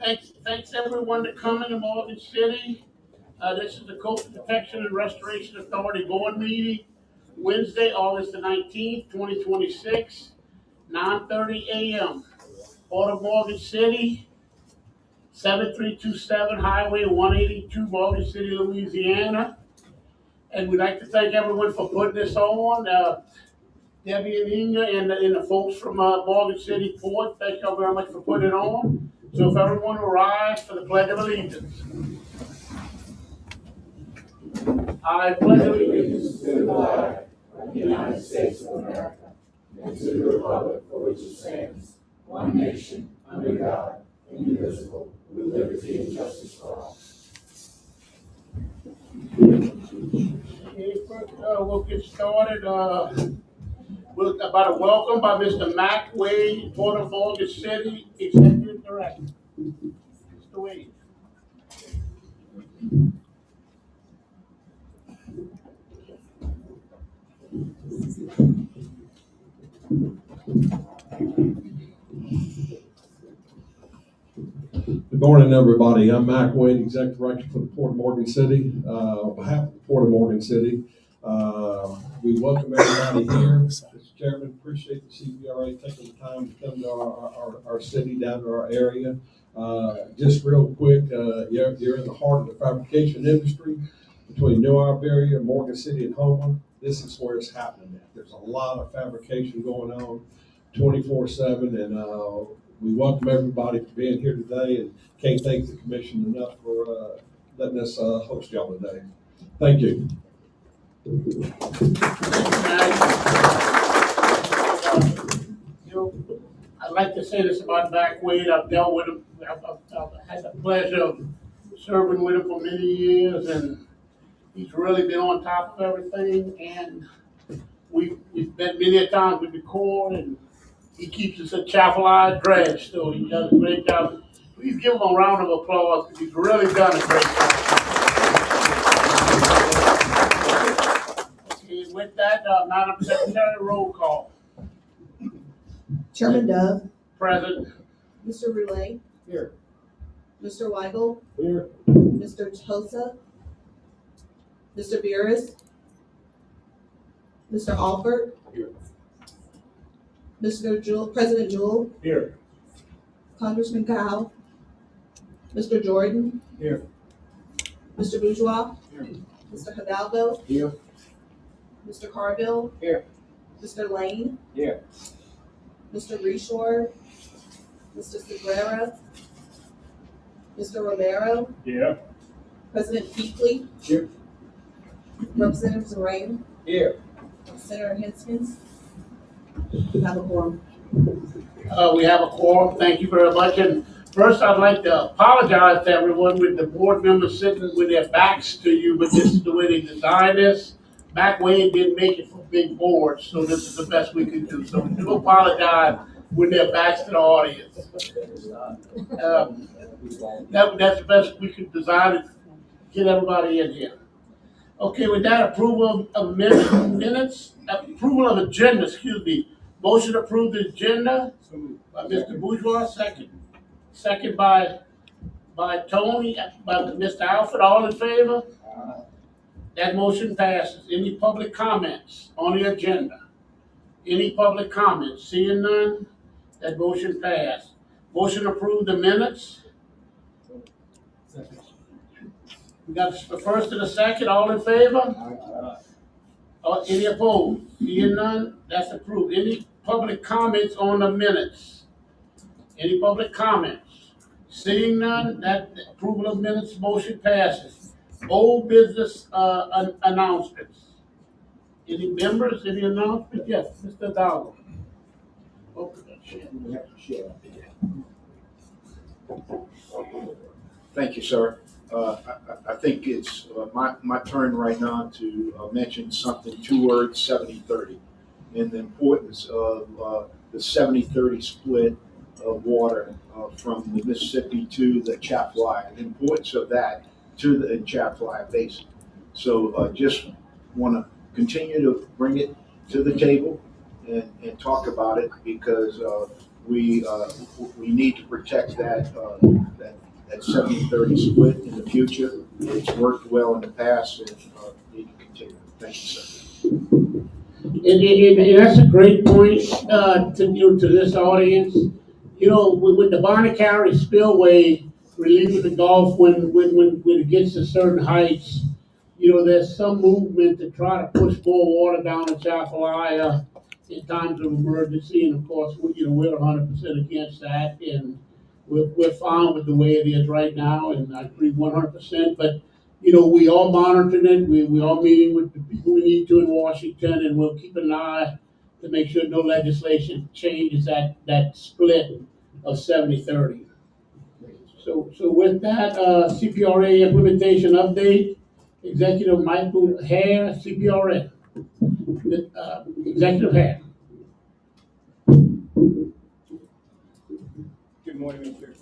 Thanks everyone to coming to Morgan City. This is the Coastal Protection and Restoration Authority Board meeting, Wednesday, August the 19th, 2026, 9:30 a.m. Port of Morgan City, 7327 Highway 182, Morgan City, Louisiana. And we'd like to thank everyone for putting this on. Debbie and Inga and the folks from Morgan City Port, thank y'all very much for putting it on. So if everyone will rise for the Pledge of Allegiance. I pledge allegiance to the flag of the United States of America and to the republic for which it stands, one nation, under God, indivisible, with liberty and justice for all. Okay, first, we'll get started with about a welcome by Mr. Mac Wade, Port of Morgan City Executive Director. Mr. Wade. Good morning, everybody. I'm Mac Wade, Executive Director for the Port of Morgan City. On behalf of the Port of Morgan City, we welcome everybody here. Mr. Chairman, appreciate the CPRA taking the time to come to our city, down to our area. Just real quick, you're in the heart of the fabrication industry between New Iberia, Morgan City, and Houma. This is where it's happening at. There's a lot of fabrication going on 24/7, and we welcome everybody for being here today, and can't thank the commission enough for letting us host y'all today. Thank you. I'd like to say this about Mac Wade. I've dealt with him. I've had the pleasure of serving with him for many years, and he's really been on top of everything. And we've met many a times with the Corps, and he keeps us at chapelized dredge, so he does a great job. Please give him a round of applause because he's really done a great job. Okay, with that, Madam Secretary, roll call. Chairman Dove, Present. Mr. Roulette. Here. Mr. Weigel, Here. Mr. Tosa, Mr. Beers, Mr. Alford, Here. Mr. Jewell, President Jewell, Here. Congressman Kyle, Mr. Jordan, Here. Mr. Bourgeois, Here. Mr. Hidalgo, Here. Mr. Carville, Here. Mr. Lane, Here. Mr. Reshore, Mr. Cabrera, Mr. Romero, Here. President Peakley, Here. Representative Zorain, Here. Senator Hinskins. We have a quorum. We have a quorum. Thank you very much. And first, I'd like to apologize to everyone with the board members sitting with their backs to you, but this is the way they designed this. Mac Wade didn't make it for big boards, so this is the best we could do. So we do apologize with their backs to the audience. That's the best we could design it, get everybody in here. Okay, with that, approval of minutes, approval of agenda, excuse me. Motion to approve the agenda by Mr. Bourgeois, second by Tony, by Mr. Alfred, all in favor? That motion passes. Any public comments on the agenda? Any public comments? Seeing none, that motion passed. Motion to approve the minutes. We got the first and the second, all in favor? Any opposed? Seeing none, that's approved. Any public comments on the minutes? Any public comments? Seeing none, that approval of minutes motion passes. Old business announcements. Any members, any announcements? Yes, Mr. Dollar. Thank you, sir. I think it's my turn right now to mention something, 2 words, 70-30, and the importance of the 70-30 split of water from the Mississippi to the Chapelizod, the importance of that to the Chapelizod Basin. So just want to continue to bring it to the table and talk about it because we need to protect that 70-30 split in the future. It's worked well in the past and need to continue. Thank you, sir. And that's a great point, to this audience. You know, with the Bonnet County Spillway relieving the Gulf when it gets to certain heights, you know, there's some movement to try to push more water down to Chapalaya in times of emergency, and of course, we're 100% against that, and we're fine with the way it is right now, and I agree 100%. But we are monitoring it. We are meeting with the people we need to in Washington, and we'll keep an eye to make sure no legislation changes that split of 70-30. So with that, CPRA implementation update, Executive Michael Hare, CPRA. Executive Hare. Good morning, Mr.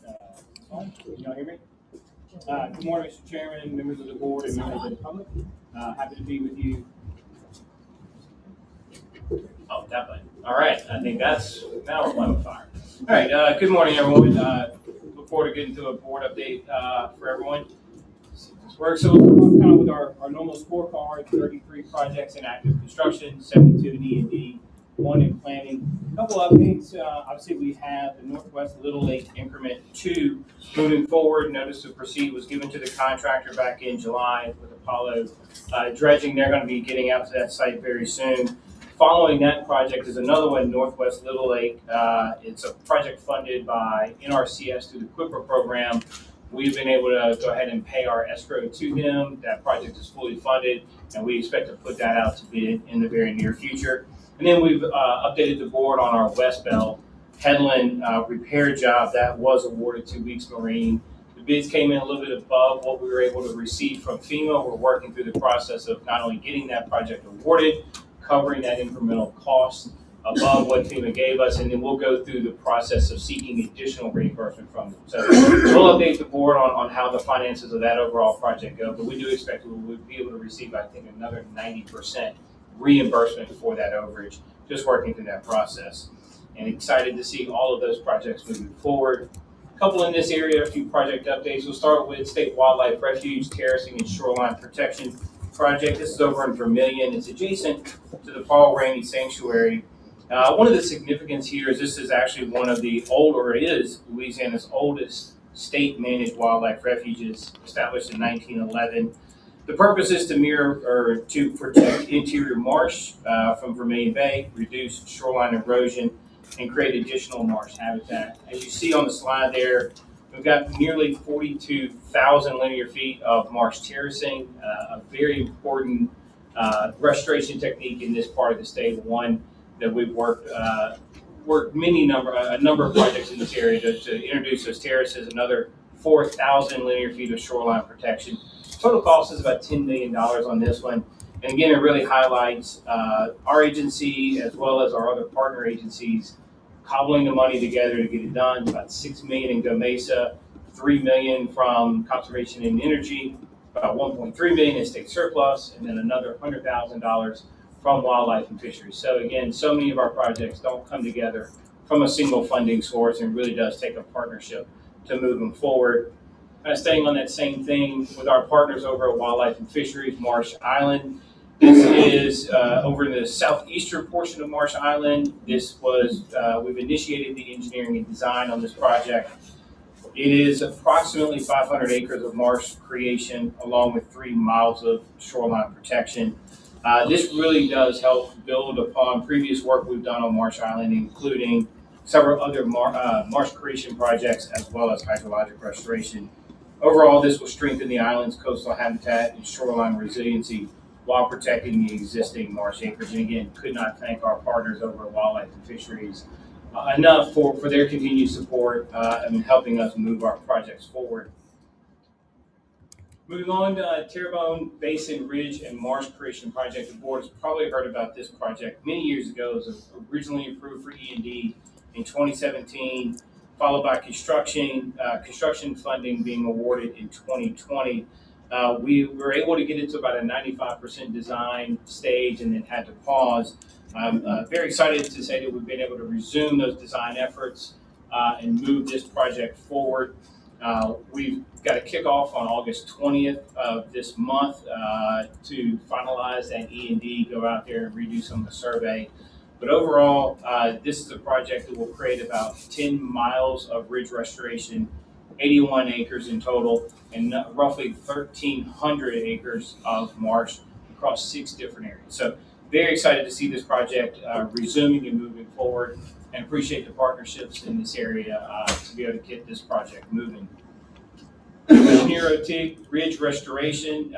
Can y'all hear me? Good morning, Mr. Chairman, members of the board, and members of the public. Happy to be with you. Oh, that button. All right, I think that's, now we're on fire. All right, good morning, everyone. Look forward to getting to a board update for everyone. So we're kind of with our normal scorecard, 33 projects in active construction, 72 in E&D, 1 in planning. A couple updates. Obviously, we have the Northwest Little Lake Increment 2 moving forward. Notice to proceed was given to the contractor back in July with Apollo dredging. They're going to be getting out to that site very soon. Following that project is another one, Northwest Little Lake. It's a project funded by NRCS through the QIPRA program. We've been able to go ahead and pay our escrow to them. That project is fully funded, and we expect to put that out to bid in the very near future. And then we've updated the board on our West Bell Headland repair job that was awarded to Weeks Marine. The bids came in a little bit above what we were able to receive from FEMA. We're working through the process of not only getting that project awarded, covering that incremental cost above what FEMA gave us, and then we'll go through the process of seeking additional reimbursement from them. So we'll update the board on how the finances of that overall project go, but we do expect we'll be able to receive, I think, another 90% reimbursement for that overage, just working through that process. And excited to see all of those projects moving forward. A couple in this area, a few project updates. We'll start with State Wildlife Refuge Terracing and Shoreline Protection Project. This is over in Vermilion. It's adjacent to the Paul Rainey Sanctuary. One of the significance here is this is actually one of the is Louisiana's oldest state-managed wildlife refuges, established in 1911. The purpose is to protect interior marsh from Vermilion Bay, reduce shoreline erosion, and create additional marsh habitat. As you see on the slide there, we've got nearly 42,000 linear feet of marsh terracing, a very important restoration technique in this part of the state, one that we've worked a number of projects in this area to introduce those terraces, another 4,000 linear feet of shoreline protection. Total cost is about $10 million on this one. And again, it really highlights our agency as well as our other partner agencies cobbling the money together to get it done. About $6 million in Go Mesa, $3 million from Conservation and Energy, about $1.3 million in state surplus, and then another $100,000 from Wildlife and Fisheries. So again, so many of our projects don't come together from a single funding source, and really does take a partnership to move them forward. Staying on that same thing with our partners over at Wildlife and Fisheries, Marsh Island. This is over in the southeastern portion of Marsh Island. This was, we've initiated the engineering and design on this project. It is approximately 500 acres of marsh creation along with 3 miles of shoreline protection. This really does help build upon previous work we've done on Marsh Island, including several other marsh creation projects as well as hydrologic restoration. Overall, this will strengthen the island's coastal habitat and shoreline resiliency while protecting the existing marsh acreage. And again, could not thank our partners over at Wildlife and Fisheries enough for their continued support and helping us move our projects forward. Moving on to Terrebonne Basin Ridge and Marsh Creation Project. The board has probably heard about this project many years ago. It was originally approved for E&D in 2017, followed by construction funding being awarded in 2020. We were able to get it to about a 95% design stage and then had to pause. I'm very excited to say that we've been able to resume those design efforts and move this project forward. We've got a kickoff on August 20th of this month to finalize that E&D, go out there and redo some of the survey. But overall, this is a project that will create about 10 miles of ridge restoration, 81 acres in total, and roughly 1,300 acres of marsh across 6 different areas. So very excited to see this project resuming and moving forward, and appreciate the partnerships in this area to be able to get this project moving. Chenier Ridge restoration,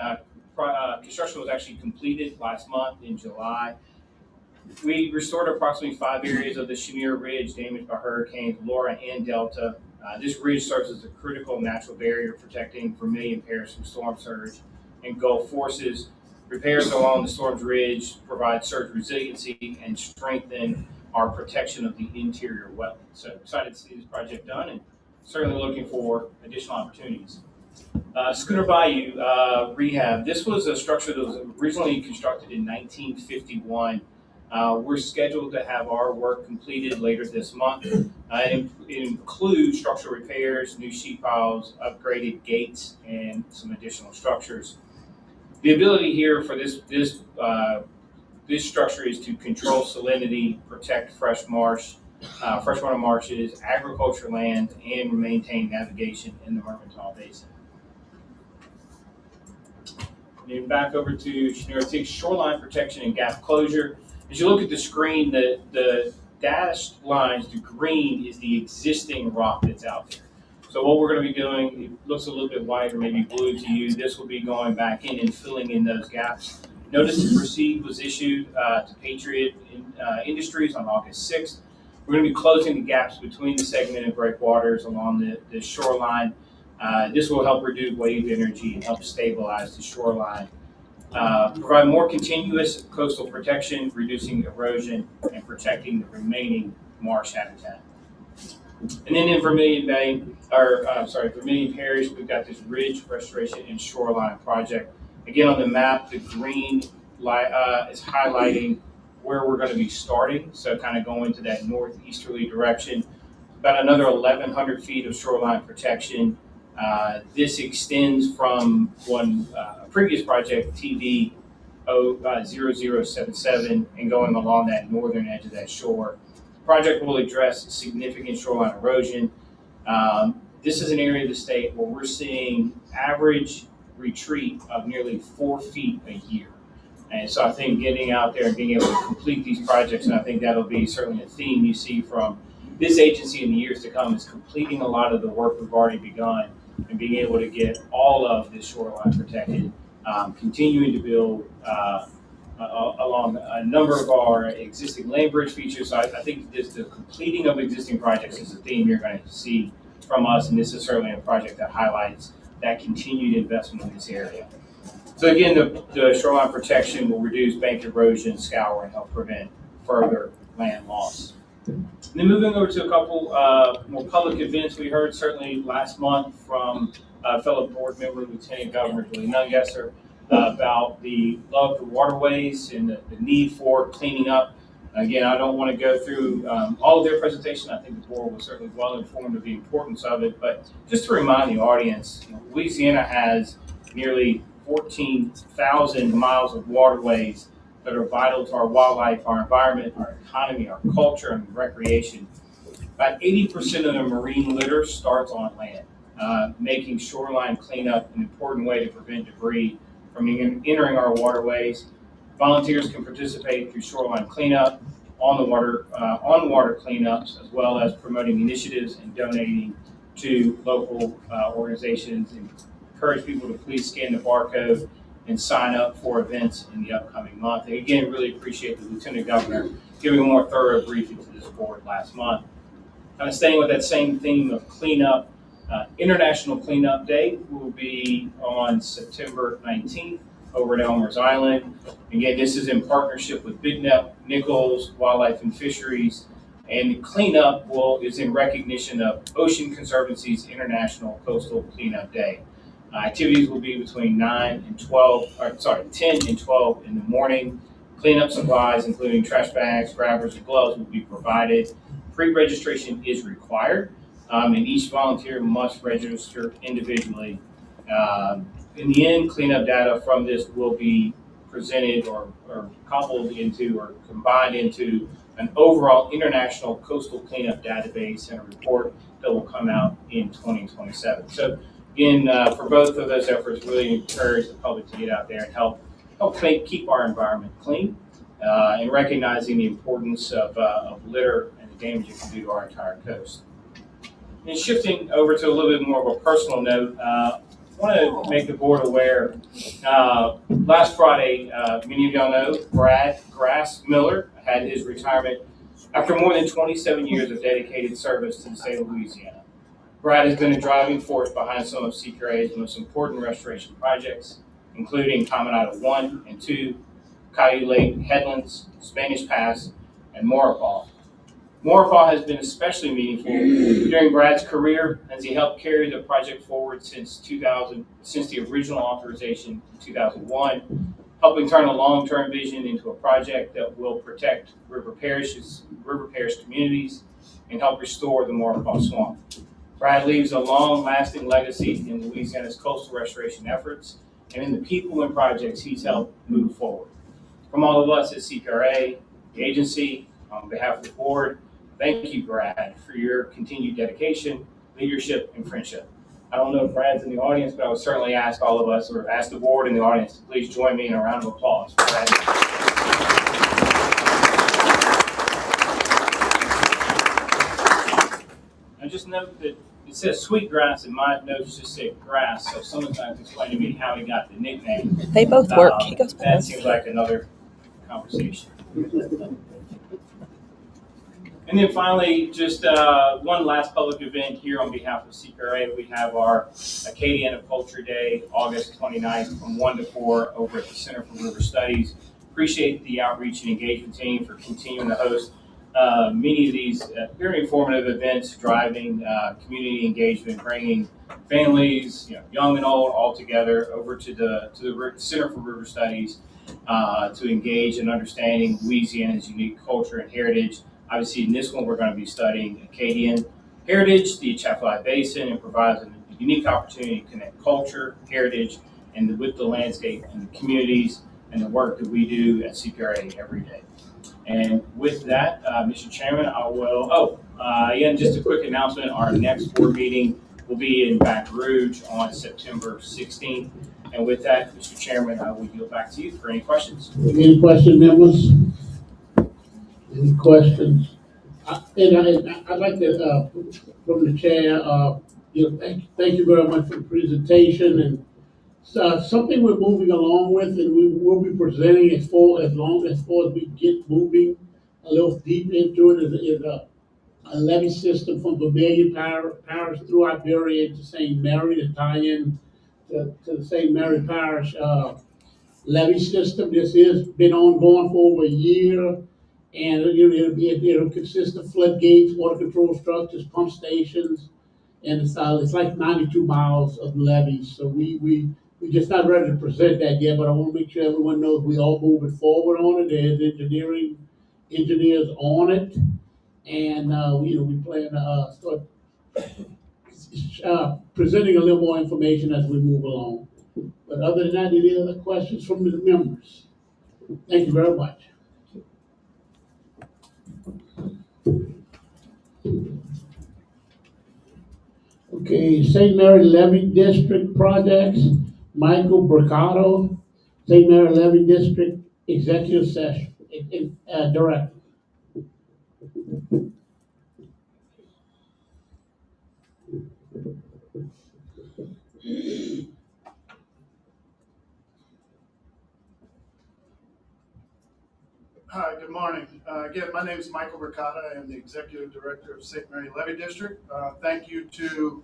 construction was actually completed last month in July. We restored approximately 5 areas of the Chenier Ridge damaged by hurricanes Laura and Delta. This ridge serves as a critical natural barrier protecting Vermilion Parish from storm surge and Gulf forces. Repairs along the storm's ridge provide surge resiliency and strengthen our protection of the interior wetlands. So excited to see this project done and certainly looking for additional opportunities. Schooner Bayou rehab. This was a structure that was originally constructed in 1951. We're scheduled to have our work completed later this month. It includes structural repairs, new sheet piles, upgraded gates, and some additional structures. The ability here for this structure is to control salinity, protect freshwater marshes, agriculture land, and maintain navigation in the Mercantile Basin. And back over to Chenier shoreline protection and gap closure. As you look at the screen, the dashed lines, the green is the existing rock that's out there. So what we're going to be doing, it looks a little bit white or maybe blue to you. This will be going back in and filling in those gaps. Notice to proceed was issued to Patriot Industries on August 6th. We're going to be closing the gaps between the segmented breakwaters along the shoreline. This will help reduce wave energy and help stabilize the shoreline. Provide more continuous coastal protection, reducing erosion and protecting the remaining marsh habitat. And then in Vermilion Parish, we've got this ridge restoration and shoreline project. Again, on the map, the green is highlighting where we're going to be starting. So kind of going to that northeasterly direction. About another 1,100 feet of shoreline protection. This extends from one previous project, TD 0077, and going along that northern edge of that shore. The project will address significant shoreline erosion. This is an area of the state where we're seeing average retreat of nearly 4 feet a year. And so I think getting out there and being able to complete these projects, and I think that'll be certainly a theme you see from this agency in the years to come, is completing a lot of the work we've already begun and being able to get all of this shoreline protected, continuing to build along a number of our existing land bridge features. So I think the completing of existing projects is a theme you're going to see from us, and this is certainly a project that highlights that continued investment in this area. So again, the shoreline protection will reduce bank erosion, scour, and help prevent further land loss. And then moving over to a couple more public events, we heard certainly last month from fellow board member, Lieutenant Governor Julie Nungesser, about the love for waterways and the need for cleaning up. Again, I don't want to go through all of their presentation. I think the board was certainly well informed of the importance of it, but just to remind the audience, Louisiana has nearly 14,000 miles of waterways that are vital to our wildlife, our environment, our economy, our culture, and recreation. About 80% of the marine litter starts on land, making shoreline cleanup an important way to prevent debris from entering our waterways. Volunteers can participate through shoreline cleanup, on water cleanups, as well as promoting initiatives and donating to local organizations, and encourage people to please scan the barcode and sign up for events in the upcoming month. And again, really appreciate the Lieutenant Governor giving a more thorough briefing to this board last month. Kind of staying with that same theme of cleanup, International Cleanup Day will be on September 19th over at Elmer's Island. Again, this is in partnership with Big Nichols Wildlife and Fisheries, and the cleanup is in recognition of Ocean Conservancy's International Coastal Cleanup Day. Activities will be between 10 and 12 in the morning. Cleanup supplies, including trash bags, grabbers, and gloves, will be provided. Pre-registration is required, and each volunteer must register individually. In the end, cleanup data from this will be presented or coupled into or combined into an overall international coastal cleanup database and a report that will come out in 2027. So again, for both of those efforts, really encourage the public to get out there and help keep our environment clean, and recognizing the importance of litter and the damage it can do to our entire coast. And shifting over to a little bit more of a personal note, I want to make the board aware. Last Friday, many of y'all know Brad Grass Miller had his retirement after more than 27 years of dedicated service to the state of Louisiana. Brad has been a driving force behind some of CPRA's most important restoration projects, including Caminado 1 and 2, Caillou Lake Headlands, Spanish Pass, and Maurepas. Maurepas has been especially meaningful during Brad's career as he helped carry the project forward since the original authorization in 2001, helping turn a long-term vision into a project that will protect River Parish communities and help restore the Maurepas Swamp. Brad leaves a long-lasting legacy in Louisiana's coastal restoration efforts and in the people and projects he's helped move forward. From all of us at CPRA, the agency, on behalf of the board, thank you, Brad, for your continued dedication, leadership, and friendship. I don't know if Brad's in the audience, but I would certainly ask all of us, or ask the board and the audience, to please join me in a round of applause for Brad. And just note that it says Sweetgrass, and my notes just say grass, so someone's going to explain to me how he got the nickname. They both work. He goes That both. seems like another conversation. And then finally, just one last public event here on behalf of CPRA. We have our Acadian of Culture Day, August 29th from 1 to 4 over at the Center for River Studies. Appreciate the outreach and engagement team for continuing to host many of these very informative events, driving community engagement, bringing families, young and old, all together over to the Center for River Studies to engage in understanding Louisiana's unique culture and heritage. Obviously, in this one, we're going to be studying Acadian heritage, the Atchafalaya Basin, and provides a unique opportunity to connect culture, heritage, and with the landscape and the communities and the work that we do at CPRA every day. And with that, Mr. Chairman, I will, again, just a quick announcement. Our next board meeting will be in Baton Rouge on September 16th. And with that, Mr. Chairman, I will yield back to you for any questions. Any questions, members? Any questions? I'd like to, from the chair, thank you very much for the presentation, and something we're moving along with, and we will be presenting as far as we get moving a little deep into it, is a levee system from Vermilion Parish through Iberia to St. Mary to tie in to the St. Mary Parish levee system. This has been ongoing for over a year. And it'll consist of floodgates, water control structures, pump stations, and it's like 92 miles of levees. So we just not ready to present that yet, but I want to make sure everyone knows we all moving forward on it. There's engineers on it, and we plan to start presenting a little more information as we move along. But other than that, any other questions from the members? Thank you very much. Okay, St. Mary Levee District projects, Michael Bricado, St. Mary Levee District Executive Session, Director. Hi, good morning. Again, my name is Michael Ricotta. I am the Executive Director of St. Mary Levee District. Thank you to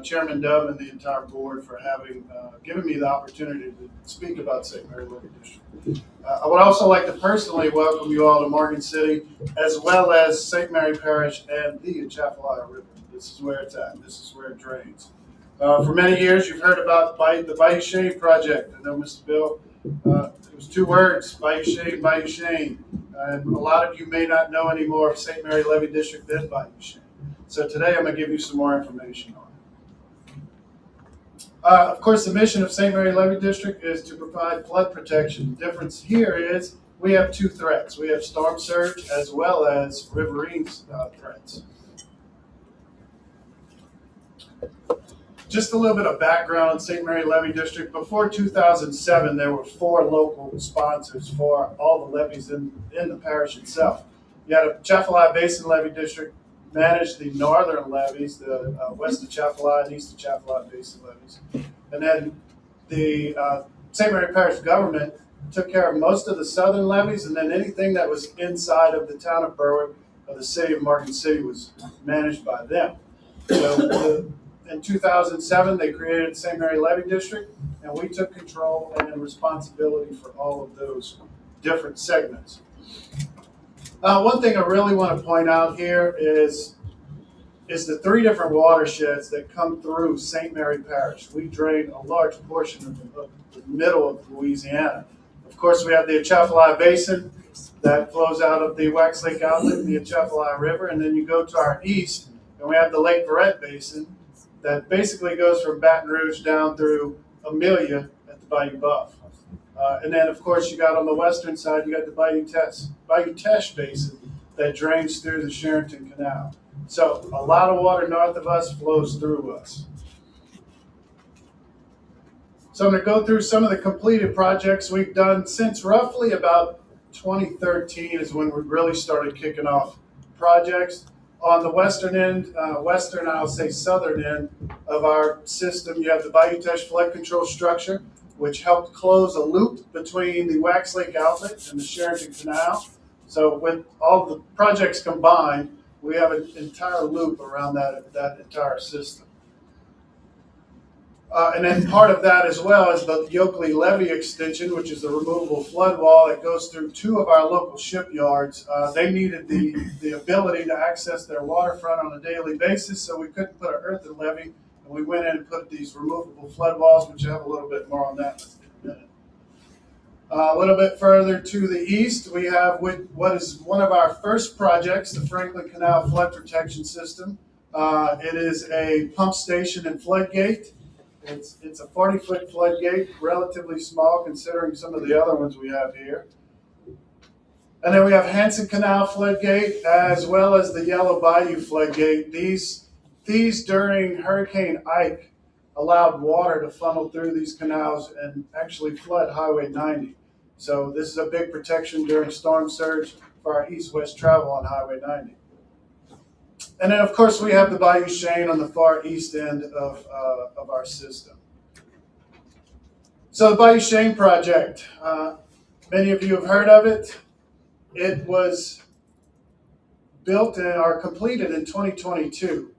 Chairman Dove and the entire board for having given me the opportunity to speak about St. Mary Levee District. I would also like to personally welcome you all to Morgan City, as well as St. Mary Parish and the Atchafalaya River. This is where it's at. This is where it drains. For many years, you've heard about the Bayou Shane project. I know, Mr. Bill, it was 2 words, Bayou Shane, Bayou Shane. And a lot of you may not know any more of St. Mary Levy District than Bayou Shane. So today I'm going to give you some more information on it. Of course, the mission of St. Mary Levy District is to provide flood protection. The difference here is we have 2 threats. We have storm surge as well as riverine threats. Just a little bit of background on St. Mary Levy District. Before 2007, there were 4 local sponsors for all the levees in the parish itself. You had a Chaffalay Basin Levy District managed the northern levees, the west of Chaffalay and east of Chaffalay Basin levees. And then the St. Mary Parish government took care of most of the southern levees, and then anything that was inside of the town of Berwick or the city of Morgan City was managed by them. So in 2007, they created St. Mary Levy District, and we took control and responsibility for all of those different segments. One thing I really want to point out here is the 3 different watersheds that come through St. Mary Parish. We drain a large portion of the middle of Louisiana. Of course, we have the Atchafalaya Basin that flows out of the Wax Lake Outlet and the Atchafalaya River, and then you go to our east, and we have the Lake Verret Basin that basically goes from Baton Rouge down through Amelia at the Bayou Buff. And then, of course, you got on the western side, you got the Bayou Teche Basin that drains through the Sharonton Canal. So a lot of water north of us flows through us. So I'm going to go through some of the completed projects we've done since roughly about 2013 is when we really started kicking off projects. On the western end, I'll say southern end of our system, you have the Bayou Teche flood control structure, which helped close a loop between the Wax Lake Outlet and the Sharonton Canal. So with all the projects combined, we have an entire loop around that entire system. And then part of that as well is the Yoakley Levee extension, which is a removable flood wall that goes through 2 of our local shipyards. They needed the ability to access their waterfront on a daily basis, so we couldn't put an earthen levee, and we went in and put these removable flood walls, which I have a little bit more on that in a minute. A little bit further to the east, we have what is one of our first projects, the Franklin Canal Flood Protection System. It is a pump station and floodgate. It's a 40-foot floodgate, relatively small considering some of the other ones we have here. And then we have Hansen Canal floodgate as well as the Yellow Bayou floodgate. These during Hurricane Ike allowed water to funnel through these canals and actually flood Highway 90. So this is a big protection during storm surge for our east-west travel on Highway 90. And then, of course, we have the Bayou Shane on the far east end of our system. So the Bayou Shane project, many of you have heard of it. It was built or completed in 2022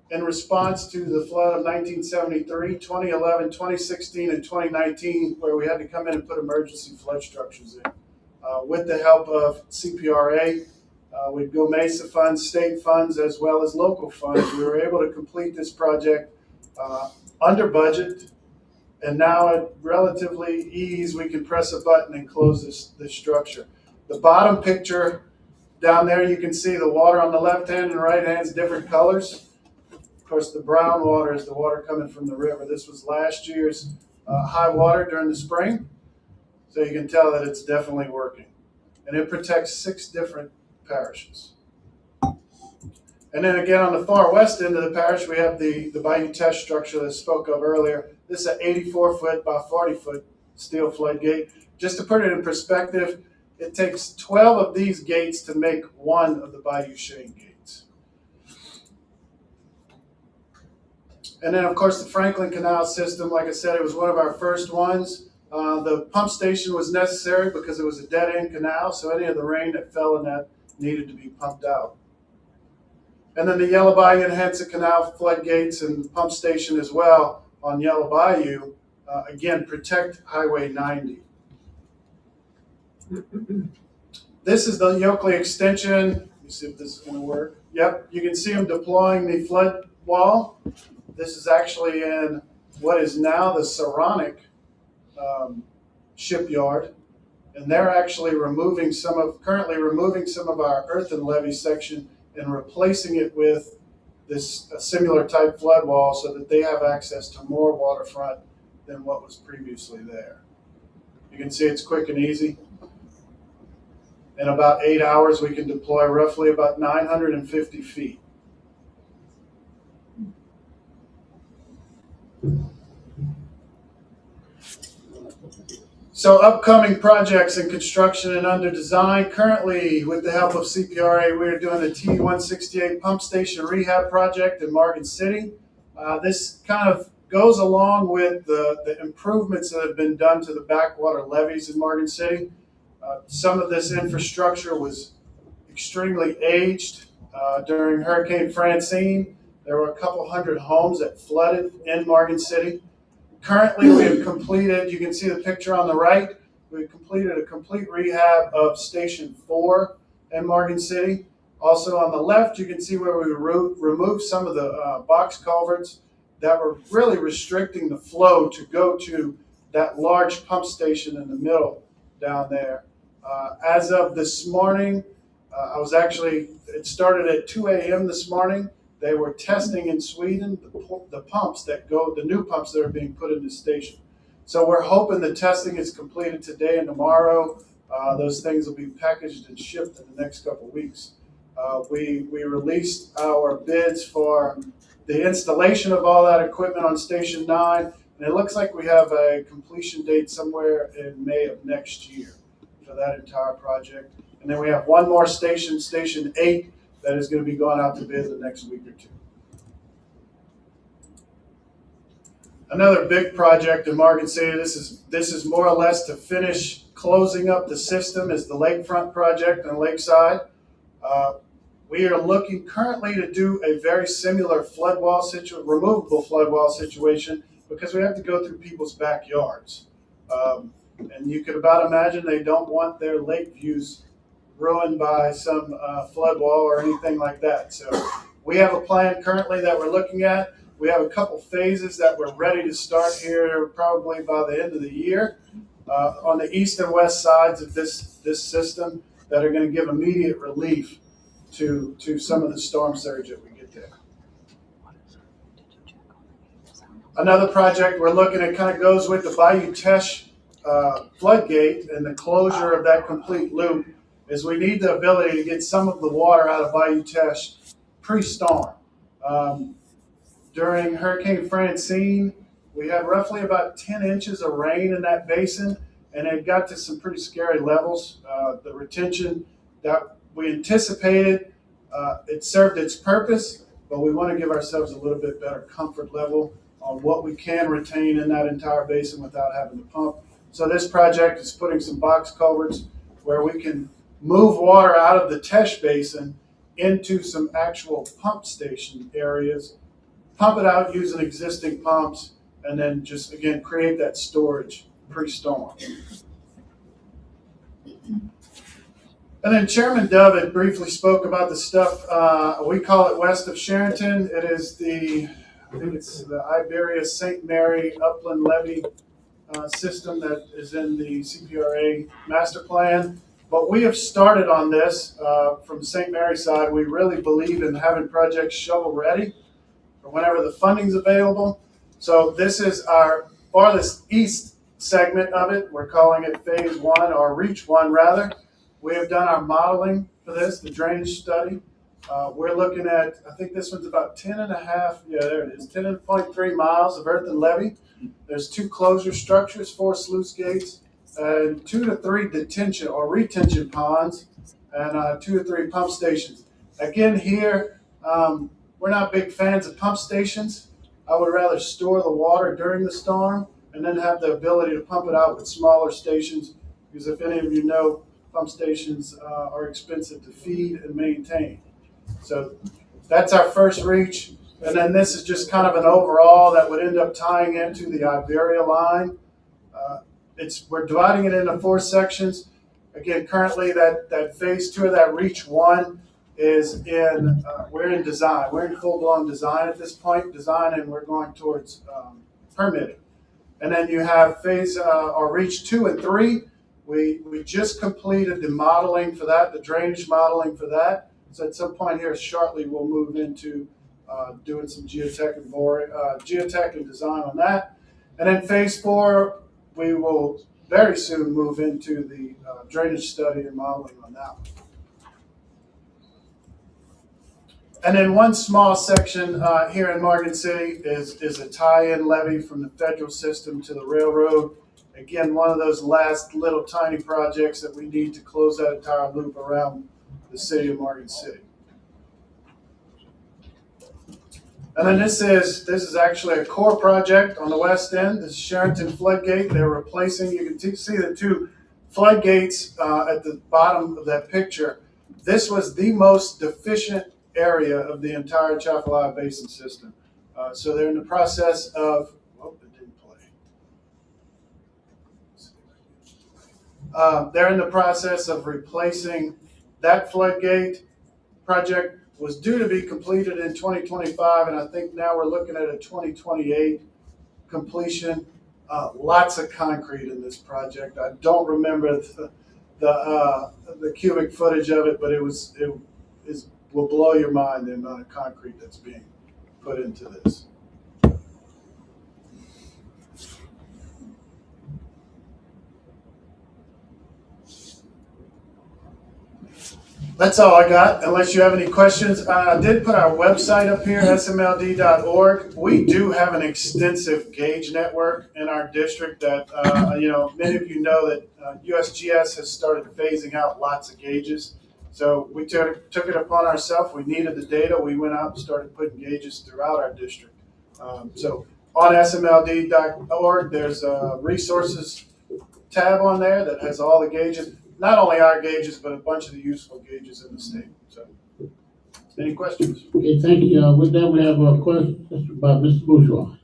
in response to the flood of 1973, 2011, 2016, and 2019, where we had to come in and put emergency flood structures in. With the help of CPRA, with Go Mesa funds, state funds, as well as local funds, we were able to complete this project under budget. And now at relatively ease, we can press a button and close this structure. The bottom picture down there, you can see the water on the left hand and right hand is different colors. Of course, the brown water is the water coming from the river. This was last year's high water during the spring. So you can tell that it's definitely working. And it protects 6 different parishes. And then again, on the far west end of the parish, we have the Bayou Teche structure that I spoke of earlier. This is an 84-foot by 40-foot steel floodgate. Just to put it in perspective, it takes 12 of these gates to make one of the Bayou Shane gates. And then, of course, the Franklin Canal system, like I said, it was one of our first ones. The pump station was necessary because it was a dead-end canal, so any of the rain that fell in that needed to be pumped out. And then the Yellow Bayou and Hansen Canal floodgates and pump station as well on Yellow Bayou, again, protect Highway 90. This is the Yoakley extension. Let me see if this is going to work. Yep, you can see them deploying the flood wall This is actually in what is now the Saronic shipyard, and they're actually currently removing some of our earthen levee section and replacing it with this similar type flood wall so that they have access to more waterfront than what was previously there. You can see it's quick and easy. In about 8 hours, we can deploy roughly about 950 feet. So upcoming projects in construction and under design. Currently, with the help of CPRA, we are doing the T168 pump station rehab project in Morgan City. This kind of goes along with the improvements that have been done to the backwater levees in Morgan City. Some of this infrastructure was extremely aged. During Hurricane Francine, there were a couple hundred homes that flooded in Morgan City. Currently, we have completed, you can see the picture on the right, we've completed a complete rehab of Station 4 in Morgan City. Also on the left, you can see where we removed some of the box culverts that were really restricting the flow to go to that large pump station in the middle down there. As of this morning, it started at 2 a.m. this morning. They were testing in Sweden the pumps the new pumps that are being put in the station. So we're hoping the testing is completed today and tomorrow. Those things will be packaged and shipped in the next couple of weeks. We released our bids for the installation of all that equipment on Station 9, and it looks like we have a completion date somewhere in May of next year for that entire project. And then we have one more station, Station 8, that is going to be going out to bid the next week or two. Another big project in Morgan City, this is more or less to finish closing up the system, is the lakefront project on Lakeside. We are looking currently to do a very similar removable flood wall situation, because we have to go through people's backyards. And you could about imagine they don't want their lake views ruined by some flood wall or anything like that. So we have a plan currently that we're looking at. We have a couple phases that we're ready to start here probably by the end of the year on the east and west sides of this system that are going to give immediate relief to some of the storm surge that we get there. Another project we're looking at kind of goes with the Bayou Teche floodgate and the closure of that complete loop. Is we need the ability to get some of the water out of Bayou Teche pre-storm. During Hurricane Francine, we had roughly about 10 inches of rain in that basin, and it got to some pretty scary levels. The retention that we anticipated, it served its purpose, but we want to give ourselves a little bit better comfort level on what we can retain in that entire basin without having to pump. So this project is putting some box culverts where we can move water out of the Teche Basin into some actual pump station areas, pump it out using existing pumps, and then just, again, create that storage pre-storm. And then Chairman Dove had briefly spoke about the stuff, we call it west of Sharonton. It is I think it's the Iberia St. Mary Upland Levee system that is in the CPRA master plan. But we have started on this from St. Mary's side. We really believe in having projects shovel ready for whenever the funding's available. So this is our farthest east segment of it. We're calling it phase 1, or reach 1 rather. We have done our modeling for this, the drainage study. We're looking at, I think this one's about 10.3 miles of earthen levee. There's 2 closure structures, 4 sluice gates, and 2 to 3 detention or retention ponds, and 2 to 3 pump stations. Again, here, we're not big fans of pump stations. I would rather store the water during the storm and then have the ability to pump it out with smaller stations, because if any of you know, pump stations are expensive to feed and maintain. So that's our first reach. And then this is just kind of an overall that would end up tying into the Iberia line. We're dividing it into 4 sections. Again, currently that phase 2 of that reach 1 is we're in design. We're in full-blown design at this point, and we're going towards permitting. And then you have phase or reach 2 and 3. We just completed the modeling for that, the drainage modeling for that. So at some point here shortly, we'll move into doing some geotech and design on that. And then phase 4, we will very soon move into the drainage study and modeling on that one. And then one small section here in Morgan City is a tie-in levee from the federal system to the railroad. Again, one of those last little tiny projects that we need to close that entire loop around the city of Morgan City. And then this is actually a core project on the west end. This is Sherrington Floodgate. They're replacing, you can see the 2 floodgates at the bottom of that picture. This was the most deficient area of the entire Choctaw Basin system. So they're in the process of, it didn't play. They're in the process of replacing that floodgate. Project was due to be completed in 2025, and I think now we're looking at a 2028 completion. Lots of concrete in this project. I don't remember the cubic footage of it, but it will blow your mind the amount of concrete that's being put into this. That's all I got, unless you have any questions. I did put our website up here, smld.org. We do have an extensive gauge network in our district that, many of you know that USGS has started phasing out lots of gauges. So we took it upon ourselves. We needed the data. We went out and started putting gauges throughout our district. So on smld.org, there's a resources tab on there that has all the gauges. Not only our gauges, but a bunch of the useful gauges in the state. So, any questions? Okay, thank you. With that, we have a question about Mr. Bourgeois.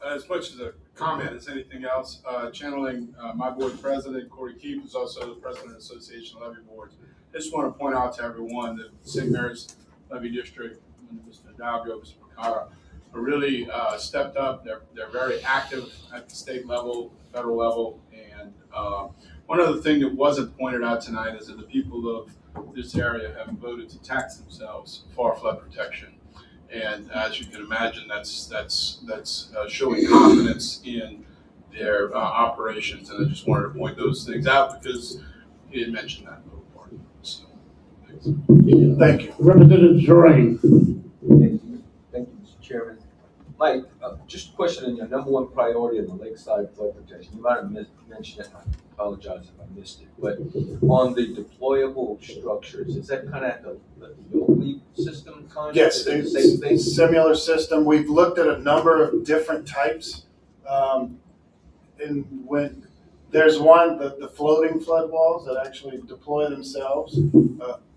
As much as a comment as anything else, channeling my board president, Corey Keefe, is also the president of the Association of Levy Boards. I just want to point out to everyone that St. Mary's Levy District, Mr. Dalvio, Mr. Picata, are really stepped up. They're very active at the state level, federal level, and one other thing that wasn't pointed out tonight is that the people of this area have voted to tax themselves for flood protection. And as you can imagine, that's showing confidence in their operations. And I just wanted to point those things out because he had mentioned that before. So, Thank you. Representative Terrain. Thank you, Mr. Chairman. Mike, just a question on your number 1 priority in the lakeside flood protection. You might have mentioned it. I apologize if I missed it. But on the deployable structures, is that kind of the leap system kind? Yes, the same thing? Similar system. We've looked at a number of different types. And when there's one, the floating flood walls that actually deploy themselves,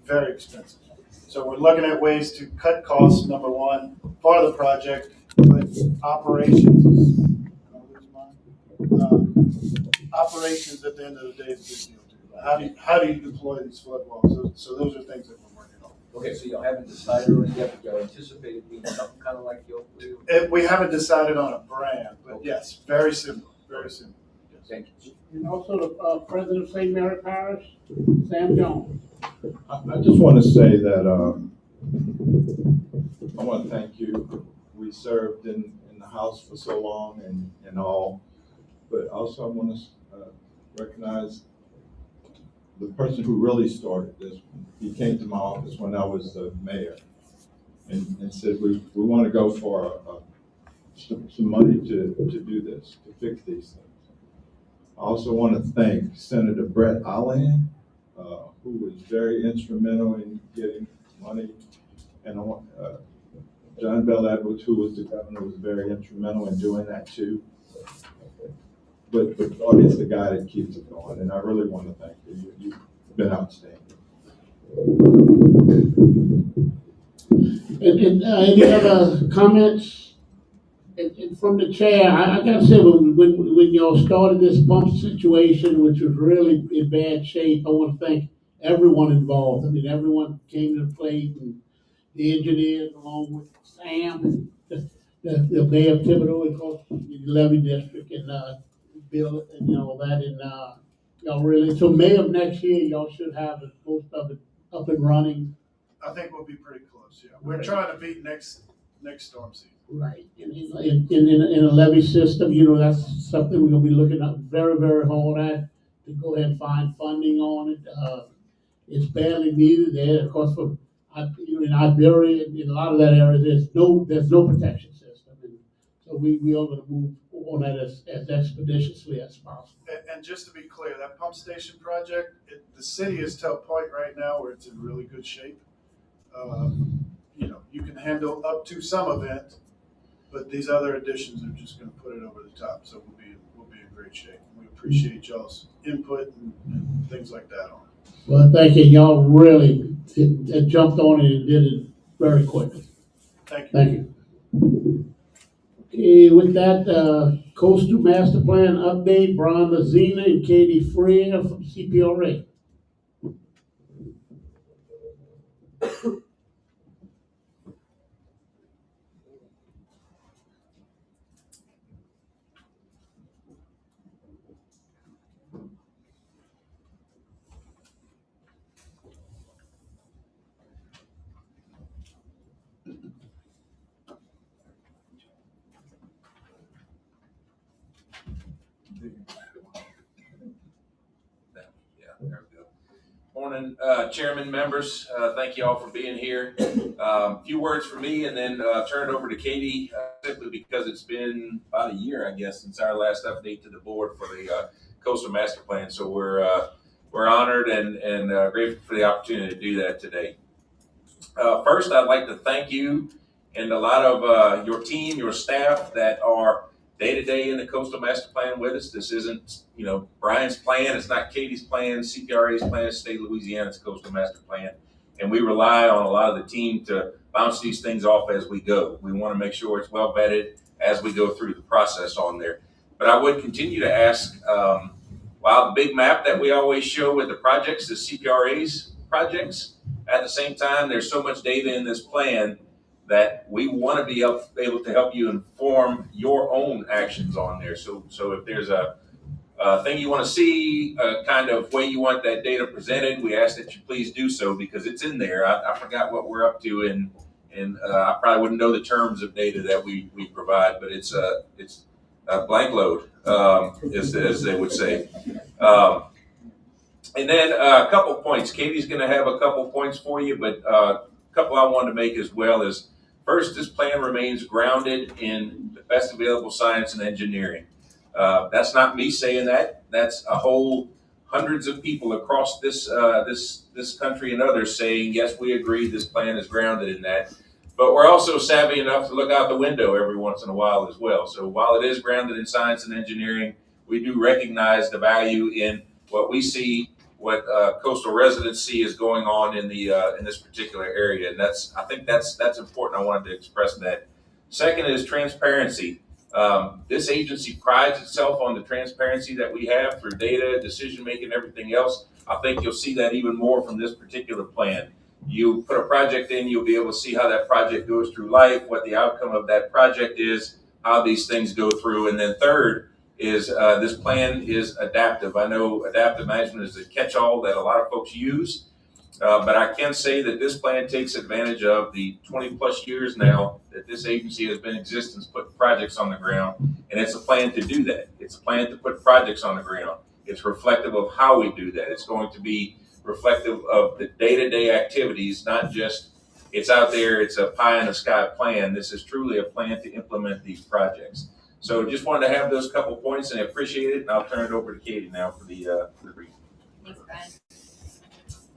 very expensive. So we're looking at ways to cut costs, number 1, for the project, but operations at the end of the day is a big deal too. How do you deploy these flood walls? So those are things that we're working on. Okay, so you haven't decided on it yet, but you anticipate it being something kind of like the Oak. We haven't decided on a brand, but yes, very similar, very similar. Yes. Thank you. And also the president of St. Mary Parish, Sam Jones. I just want to say that I want to thank you. We served in the House for so long and all, but also I want to recognize the person who really started this. He came to my office when I was the mayor and said, we want to go for some money to do this, to fix these things. I also want to thank Senator Brett Allen, who was very instrumental in getting money, and I want John Bell Edwards, who was the governor, was very instrumental in doing that too. But Claudia is the guy that keeps it going, and I really want to thank you. You've been outstanding. And any other comments? And from the chair, I gotta say, when y'all started this bump situation, which was really in bad shape, I want to thank everyone involved. I mean, everyone came to the plate, and the engineers along with Sam, and the mayor of Thibodeau, of course, the levy district, and, Bill, and all that, and, y'all really, so May of next year, y'all should have most of it up and running. I think we'll be pretty close, yeah. We're trying to beat next storm season. Right, in a levy system, that's something we're gonna be looking at very, very hard at, to go ahead and find funding on it. It's badly needed there, of course, in Iberia, in a lot of that area, there's no protection system. And so we are gonna move on that as expeditiously as possible. And just to be clear, that pump station project, the city is to a point right now where it's in really good shape. You can handle up to some event, but these other additions are just gonna put it over the top, so we'll be in great shape. We appreciate y'all's input and things like that on it. Well, thank you, y'all really jumped on it and did it very quickly. Thank you. Thank you. Okay, with that, Coastal Master Plan update, Brian Lazina and Katie Freer from CPRA. Morning, Chairman, members. Thank you all for being here. Few words from me, and then turn it over to Katie, simply because it's been about a year, I guess, since our last update to the board for the Coastal Master Plan. So we're honored and grateful for the opportunity to do that today. First, I'd like to thank you and a lot of your team, your staff that are day-to-day in the Coastal Master Plan with us. This isn't, Brian's plan. It's not Katie's plan, CPRA's plan, it's State of Louisiana's Coastal Master Plan. And we rely on a lot of the team to bounce these things off as we go. We want to make sure it's well vetted as we go through the process on there. But I would continue to ask, while the big map that we always show with the projects, the CPRA's projects, at the same time, there's so much data in this plan that we want to be able to help you inform your own actions on there. So if there's a thing you want to see, a kind of way you want that data presented, we ask that you please do so, because it's in there. I forgot what we're up to, and I probably wouldn't know the terms of data that we provide, but it's a blank load, as they would say. And then a couple points. Katie's going to have a couple points for you, but a couple I wanted to make as well is, first, this plan remains grounded in the best available science and engineering. That's not me saying that. That's a whole hundreds of people across this country and others saying, yes, we agree, this plan is grounded in that. But we're also savvy enough to look out the window every once in a while as well. So while it is grounded in science and engineering, we do recognize the value in what we see, what coastal residents see is going on in this particular area, and I think that's important. I wanted to express that. Second is transparency. This agency prides itself on the transparency that we have through data, decision making, everything else. I think you'll see that even more from this particular plan. You put a project in, you'll be able to see how that project goes through life, what the outcome of that project is, how these things go through, and then third is this plan is adaptive. I know adaptive management is a catch-all that a lot of folks use, but I can say that this plan takes advantage of the 20 plus years now that this agency has been in existence, putting projects on the ground, and it's a plan to do that. It's a plan to put projects on the ground. It's reflective of how we do that. It's going to be reflective of the day-to-day activities, not just it's out there, it's a pie in the sky plan. This is truly a plan to implement these projects. So just wanted to have those couple points, and I appreciate it, and I'll turn it over to Katie now for the brief. Thanks, Brian.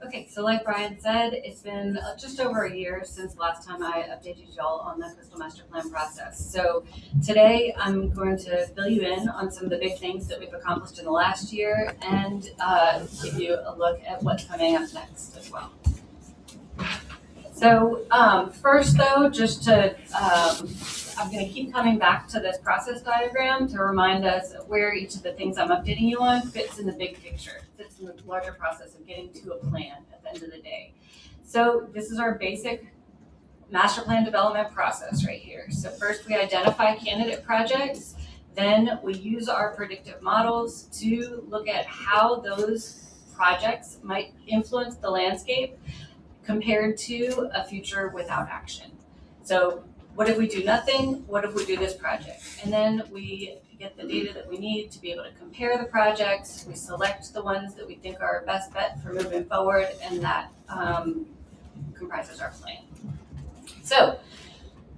Okay, so like Brian said, it's been just over a year since the last time I updated y'all on the Coastal Master Plan process. So today I'm going to fill you in on some of the big things that we've accomplished in the last year, and give you a look at what's coming up next as well. So first though, just to I'm gonna keep coming back to this process diagram to remind us where each of the things I'm updating you on fits in the big picture, fits in the larger process of getting to a plan at the end of the day. So this is our basic master plan development process right here. So first we identify candidate projects, then we use our predictive models to look at how those projects might influence the landscape compared to a future without action. So what if we do nothing? What if we do this project? And then we get the data that we need to be able to compare the projects. We select the ones that we think are our best bet for moving forward, and that comprises our plan. So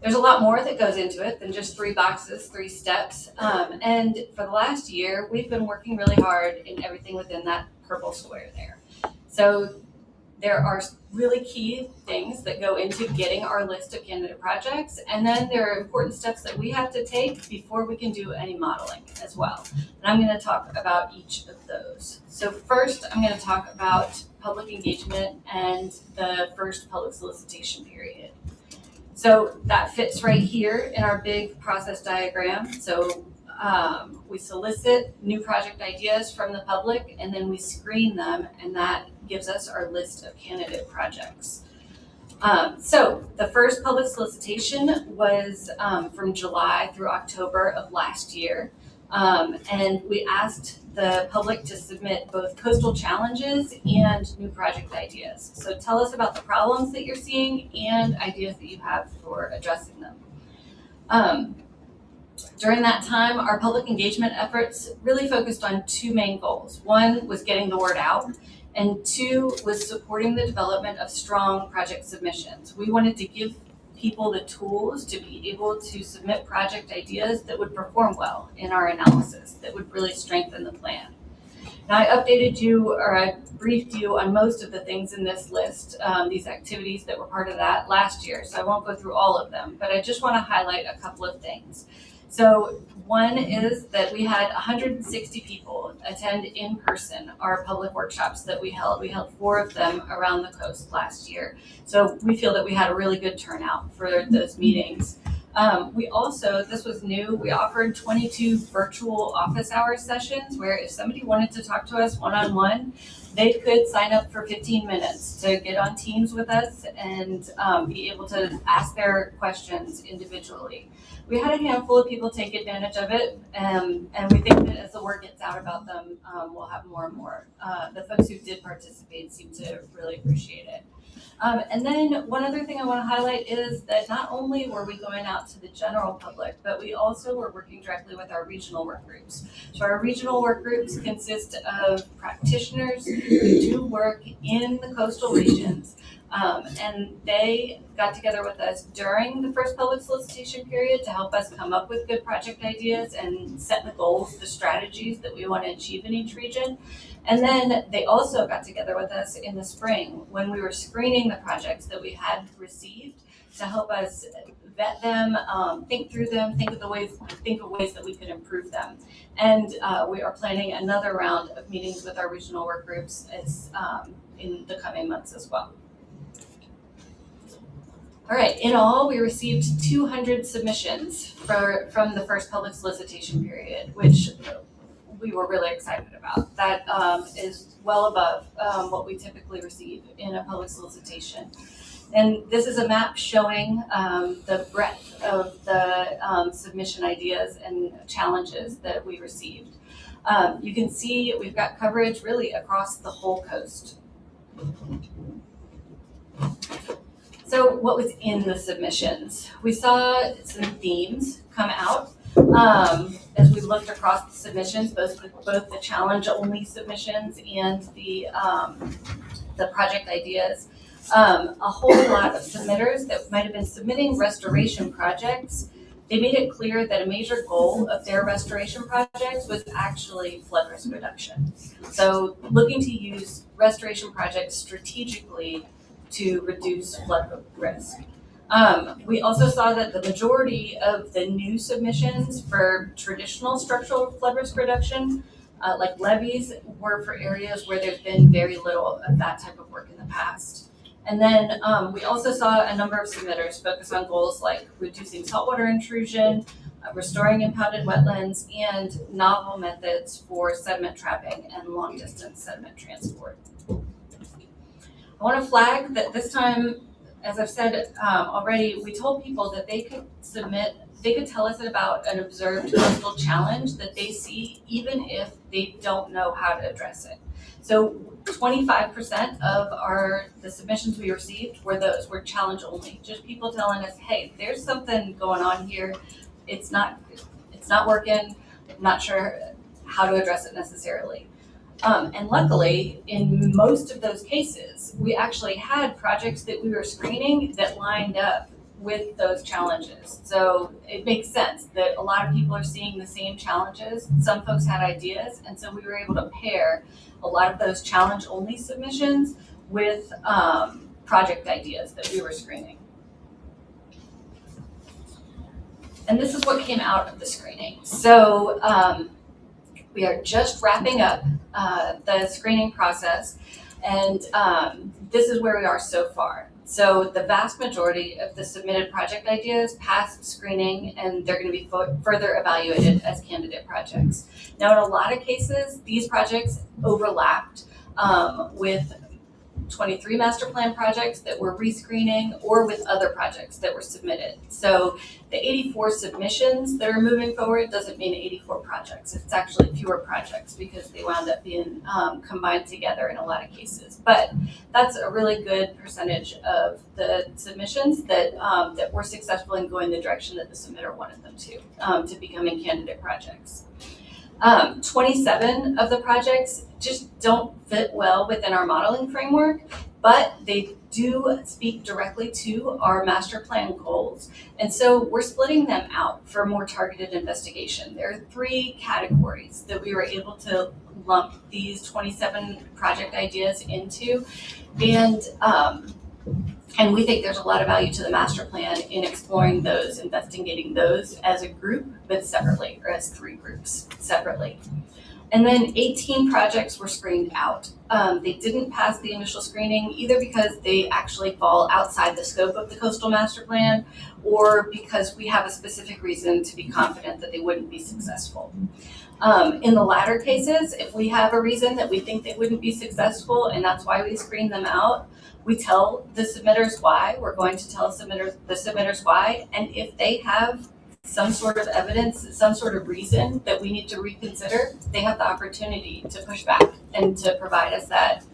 there's a lot more that goes into it than just 3 boxes, 3 steps. And for the last year, we've been working really hard in everything within that purple square there. So there are really key things that go into getting our list of candidate projects, and then there are important steps that we have to take before we can do any modeling as well. And I'm going to talk about each of those. So first, I'm going to talk about public engagement and the first public solicitation period. So that fits right here in our big process diagram. So we solicit new project ideas from the public, and then we screen them, and that gives us our list of candidate projects. So the first public solicitation was from July through October of last year. And we asked the public to submit both coastal challenges and new project ideas. So tell us about the problems that you're seeing and ideas that you have for addressing them. During that time, our public engagement efforts really focused on 2 main goals. 1 was getting the word out, and 2 was supporting the development of strong project submissions. We wanted to give people the tools to be able to submit project ideas that would perform well in our analysis, that would really strengthen the plan. Now, I updated you, or I briefed you on most of the things in this list, these activities that were part of that last year, so I won't go through all of them, but I just want to highlight a couple of things. So 1 is that we had 160 people attend in person our public workshops that we held. We held 4 of them around the coast last year. So we feel that we had a really good turnout for those meetings. We also, this was new, we offered 22 virtual office hour sessions where if somebody wanted to talk to us one-on-one, they could sign up for 15 minutes to get on Teams with us and be able to ask their questions individually. We had a handful of people take advantage of it, and we think that as the word gets out about them, we'll have more and more. The folks who did participate seem to really appreciate it. And then one other thing I want to highlight is that not only were we going out to the general public, but we also were working directly with our regional work groups. So our regional work groups consist of practitioners who do work in the coastal regions. And they got together with us during the first public solicitation period to help us come up with good project ideas and set the goals, the strategies that we want to achieve in each region. And then they also got together with us in the spring when we were screening the projects that we had received to help us vet them, think through them, think of ways that we could improve them. And we are planning another round of meetings with our regional work groups in the coming months as well. All right, in all, we received 200 submissions from the first public solicitation period, which we were really excited about. That is well above what we typically receive in a public solicitation. And this is a map showing the breadth of the submission ideas and challenges that we received. You can see we've got coverage really across the whole coast. So what was in the submissions? We saw some themes come out as we looked across the submissions, both the challenge-only submissions and the project ideas. A whole lot of submitters that might have been submitting restoration projects, they made it clear that a major goal of their restoration projects was actually flood risk reduction. So looking to use restoration projects strategically to reduce flood risk. We also saw that the majority of the new submissions for traditional structural flood risk reduction, like levees, were for areas where there's been very little of that type of work in the past. And then we also saw a number of submitters focus on goals like reducing saltwater intrusion, restoring impounded wetlands, and novel methods for sediment trapping and long-distance sediment transport. I want to flag that this time, as I've said already, we told people that they could tell us about an observed coastal challenge that they see even if they don't know how to address it. So 25% of the submissions we received were challenge only, just people telling us, hey, there's something going on here, it's not working, I'm not sure how to address it necessarily. And luckily, in most of those cases, we actually had projects that we were screening that lined up with those challenges. So it makes sense that a lot of people are seeing the same challenges. Some folks had ideas, and so we were able to pair a lot of those challenge-only submissions with project ideas that we were screening. And this is what came out of the screening. So we are just wrapping up the screening process, and this is where we are so far. So the vast majority of the submitted project ideas passed screening, and they're going to be further evaluated as candidate projects. Now, in a lot of cases, these projects overlapped with 23 master plan projects that were rescreening or with other projects that were submitted. So the 84 submissions that are moving forward doesn't mean 84 projects. It's actually fewer projects because they wound up being combined together in a lot of cases. But that's a really good percentage of the submissions that that were successful in going the direction that the submitter wanted them to becoming candidate projects. 27 of the projects just don't fit well within our modeling framework, but they do speak directly to our master plan goals. And so we're splitting them out for more targeted investigation. There are 3 categories that we were able to lump these 27 project ideas into. And we think there's a lot of value to the master plan in exploring those, investigating those as a group, but separately, or as 3 groups separately. And then 18 projects were screened out. They didn't pass the initial screening either because they actually fall outside the scope of the coastal master plan, or because we have a specific reason to be confident that they wouldn't be successful. In the latter cases, if we have a reason that we think they wouldn't be successful and that's why we screen them out, we tell the submitters why. We're going to tell the submitters why, and if they have some sort of evidence, some sort of reason that we need to reconsider, they have the opportunity to push back and to provide us that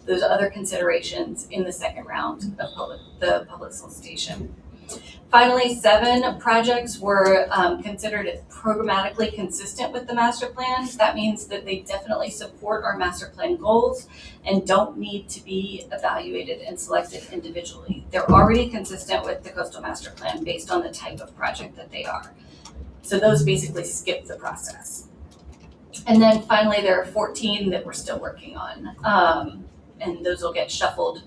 those other considerations in the second round of the public solicitation. Finally, 7 projects were considered as programmatically consistent with the master plan. That means that they definitely support our master plan goals and don't need to be evaluated and selected individually. They're already consistent with the coastal master plan based on the type of project that they are. So those basically skip the process. And then finally, there are 14 that we're still working on. And those will get shuffled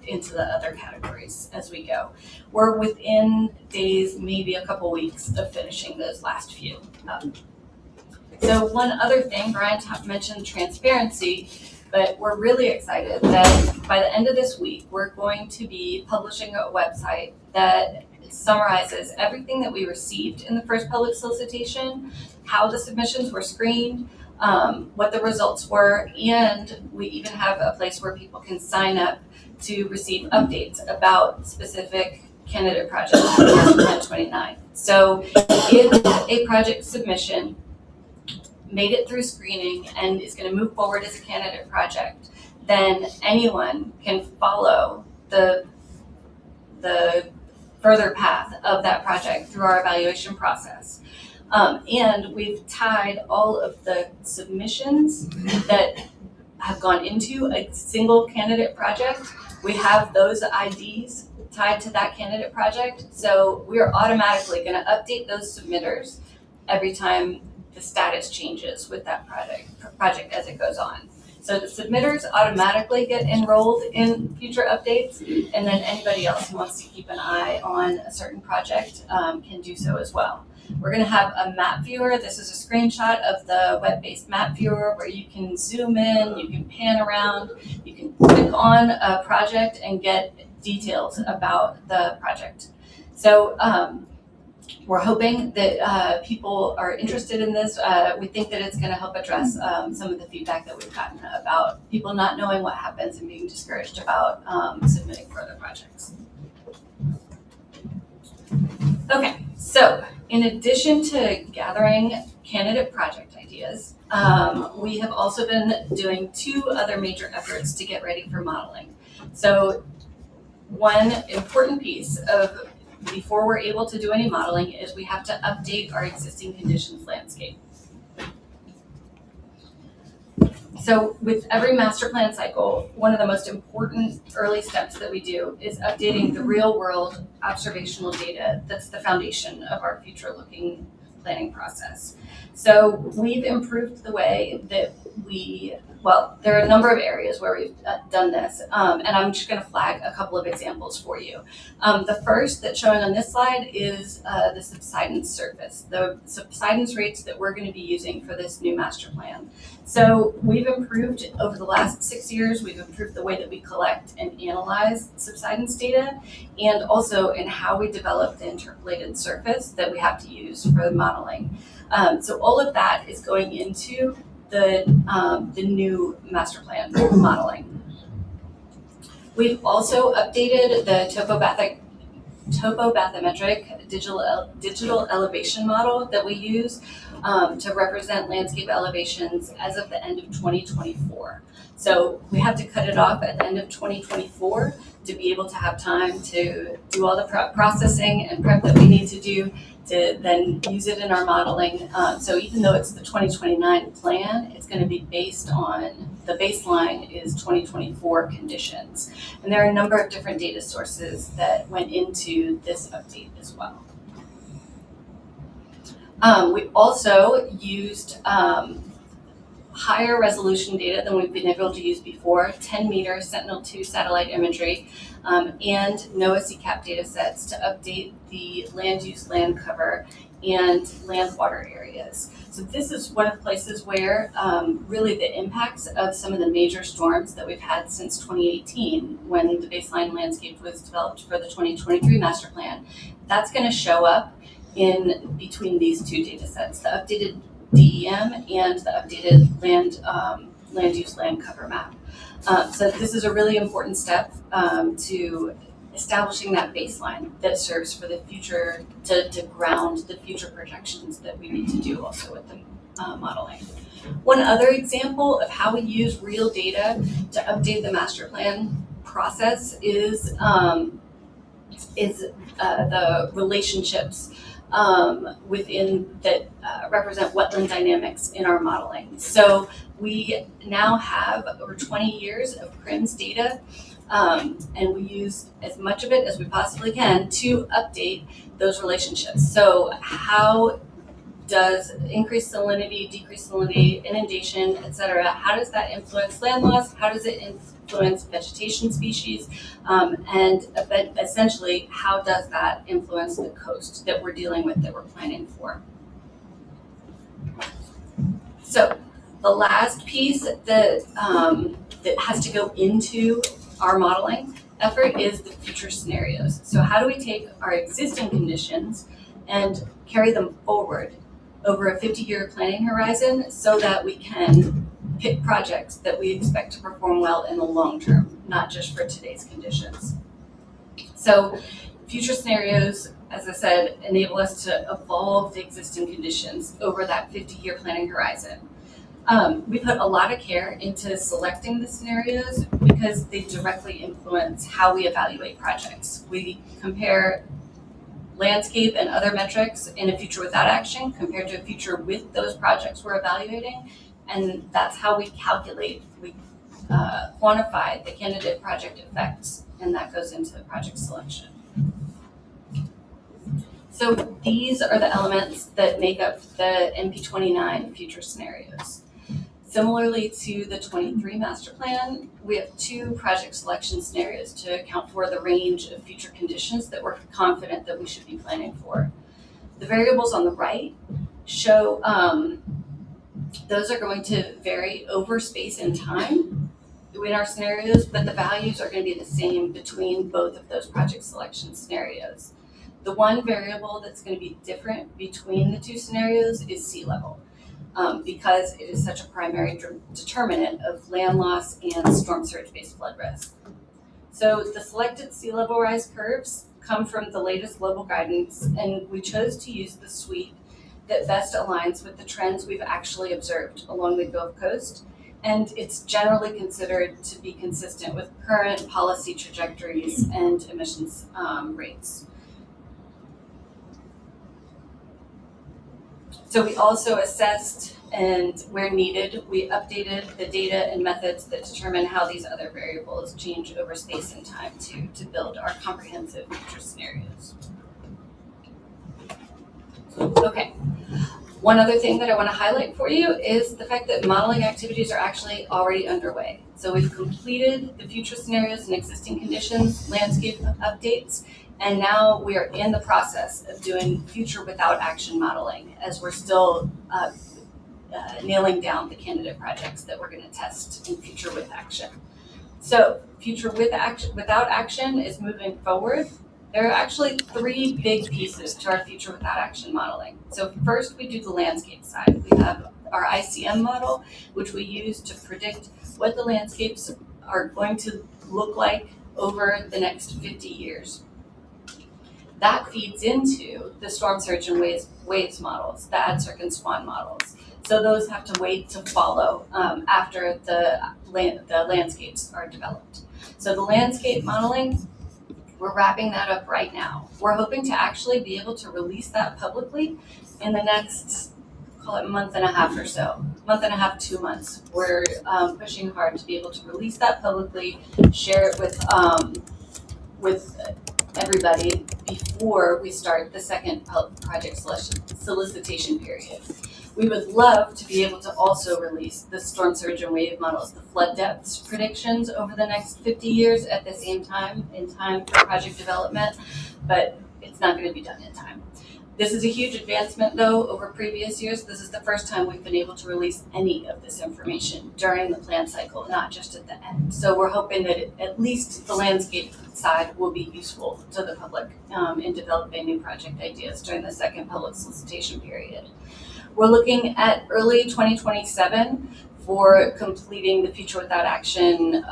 into the other categories as we go. We're within days, maybe a couple weeks of finishing those last few. So one other thing, Brian mentioned transparency, but we're really excited that by the end of this week, we're going to be publishing a website that summarizes everything that we received in the first public solicitation, how the submissions were screened, what the results were, and we even have a place where people can sign up to receive updates about specific candidate projects for Plan 29. So if a project submission made it through screening and is going to move forward as a candidate project, then anyone can follow the further path of that project through our evaluation process. And we've tied all of the submissions that have gone into a single candidate project. We have those IDs tied to that candidate project. So we are automatically going to update those submitters every time the status changes with that project as it goes on. So the submitters automatically get enrolled in future updates, and then anybody else who wants to keep an eye on a certain project can do so as well. We're gonna have a map viewer. This is a screenshot of the web-based map viewer where you can zoom in, you can pan around, you can click on a project and get details about the project. So we're hoping that people are interested in this. We think that it's gonna help address some of the feedback that we've gotten about people not knowing what happens and being discouraged about submitting for other projects. Okay, so in addition to gathering candidate project ideas, we have also been doing 2 other major efforts to get ready for modeling. So one important piece of before we're able to do any modeling is we have to update our existing conditions landscape. So with every master plan cycle, one of the most important early steps that we do is updating the real world observational data that's the foundation of our future looking planning process. So we've improved the way that there are a number of areas where we've done this, and I'm just gonna flag a couple of examples for you. The first that's showing on this slide is the subsidence surface, the subsidence rates that we're gonna be using for this new master plan. So we've improved over the last 6 years, we've improved the way that we collect and analyze subsidence data, and also in how we develop the interpolated surface that we have to use for the modeling. So all of that is going into the new master plan modeling. We've also updated the topobathymetric digital elevation model that we use to represent landscape elevations as of the end of 2024. So we have to cut it off at the end of 2024 to be able to have time to do all the processing and prep that we need to do to then use it in our modeling. So even though it's the 2029 plan, it's going to be based on the baseline is 2024 conditions. And there are a number of different data sources that went into this update as well. We also used higher resolution data than we've been able to use before, 10-meter Sentinel-2 satellite imagery, and NOAA CCAP data sets to update the land use, land cover, and land water areas. So this is one of the places where really the impacts of some of the major storms that we've had since 2018, when the baseline landscape was developed for the 2023 master plan, that's going to show up in between these 2 data sets, the updated DEM and the updated land use, land cover map. So this is a really important step to establishing that baseline that serves for the future, to ground the future projections that we need to do also with the modeling. One other example of how we use real data to update the master plan process is the relationships within that represent wetland dynamics in our modeling. So we now have over 20 years of CRIMS data, and we use as much of it as we possibly can to update those relationships. So how does increased salinity, decreased salinity, inundation, et cetera, how does that influence land loss? How does it influence vegetation species? And essentially, how does that influence the coast that we're dealing with, that we're planning for? So the last piece that, that has to go into our modeling effort is the future scenarios. So how do we take our existing conditions and carry them forward over a 50-year planning horizon so that we can pick projects that we expect to perform well in the long term, not just for today's conditions. So future scenarios, as I said, enable us to evolve the existing conditions over that 50-year planning horizon. We put a lot of care into selecting the scenarios because they directly influence how we evaluate projects. We compare landscape and other metrics in a future without action compared to a future with those projects we're evaluating, and that's how we calculate, we quantify the candidate project effects, and that goes into the project selection. So these are the elements that make up the MP29 future scenarios. Similarly to the 23 master plan, we have 2 project selection scenarios to account for the range of future conditions that we're confident that we should be planning for. The variables on the right show, those are going to vary over space and time in our scenarios, but the values are going to be the same between both of those project selection scenarios. The one variable that's going to be different between the two scenarios is sea level, because it is such a primary determinant of land loss and storm surge-based flood risk. So the selected sea level rise curves come from the latest global guidance, and we chose to use the suite that best aligns with the trends we've actually observed along the Gulf Coast, and it's generally considered to be consistent with current policy trajectories and emissions rates. So we also assessed, and where needed, we updated the data and methods that determine how these other variables change over space and time to build our comprehensive future scenarios. Okay. One other thing that I want to highlight for you is the fact that modeling activities are actually already underway. So we've completed the future scenarios and existing conditions, landscape updates, and now we are in the process of doing future without action modeling, as we're still nailing down the candidate projects that we're going to test in future with action. So future with action, without action is moving forward. There are actually three big pieces to our future without action modeling. So first, we do the landscape side. We have our ICM model, which we use to predict what the landscapes are going to look like over the next 50 years. That feeds into the storm surge and waves models, the ADCIRC and SWAN models. So those have to wait to follow after the landscapes are developed. So the landscape modeling, we're wrapping that up right now. We're hoping to actually be able to release that publicly in the next, call it month and a half or so. Month and a half, 2 months. We're pushing hard to be able to release that publicly, share it with everybody before we start the second project solicitation period. We would love to be able to also release the storm surge and wave models, the flood depths predictions over the next 50 years at the same time, in time for project development, but it's not going to be done in time. This is a huge advancement, though, over previous years. This is the first time we've been able to release any of this information during the plan cycle, not just at the end. So we're hoping that at least the landscape side will be useful to the public in developing new project ideas during the second public solicitation period. We're looking at early 2027 for completing the future without action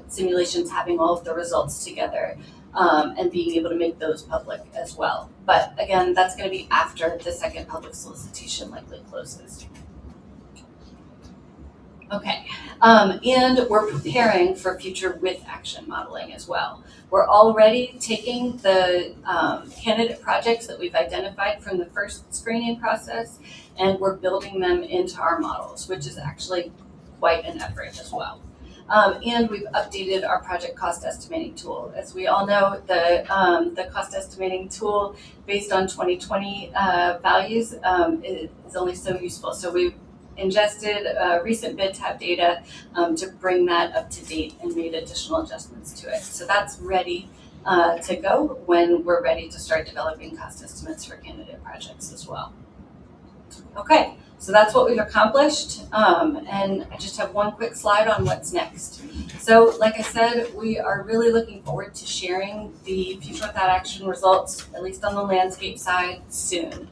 simulations, having all of the results together, and being able to make those public as well. But again, that's going to be after the second public solicitation likely closes. Okay, and we're preparing for future with action modeling as well. We're already taking the candidate projects that we've identified from the first screening process, and we're building them into our models, which is actually quite an effort as well. And we've updated our project cost estimating tool. As we all know, the cost estimating tool based on 2020 values is only so useful. So we've ingested recent bid tab data to bring that up to date and made additional adjustments to it. So that's ready to go when we're ready to start developing cost estimates for candidate projects as well. Okay, so that's what we've accomplished, and I just have one quick slide on what's next. So like I said, we are really looking forward to sharing the future without action results, at least on the landscape side, soon.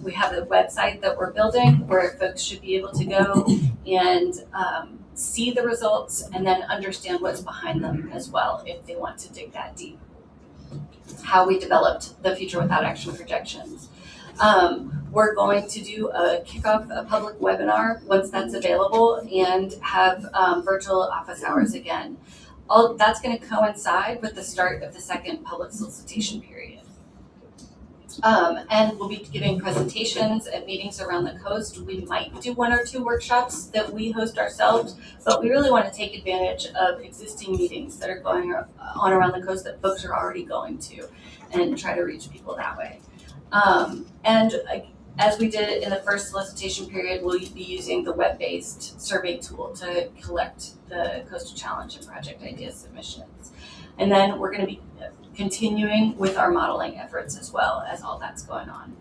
We have a website that we're building where folks should be able to go and see the results and then understand what's behind them as well if they want to dig that deep. How we developed the future without action projections. We're going to do a kickoff, a public webinar once that's available, and have virtual office hours again. All that's going to coincide with the start of the second public solicitation period. And we'll be giving presentations at meetings around the coast. We might do 1 or 2 workshops that we host ourselves, but we really want to take advantage of existing meetings that are going on around the coast that folks are already going to, and try to reach people that way. And as we did in the first solicitation period, we'll be using the web-based survey tool to collect the Coastal Challenge and project idea submissions. And then we're going to be continuing with our modeling efforts as well as all that's going on.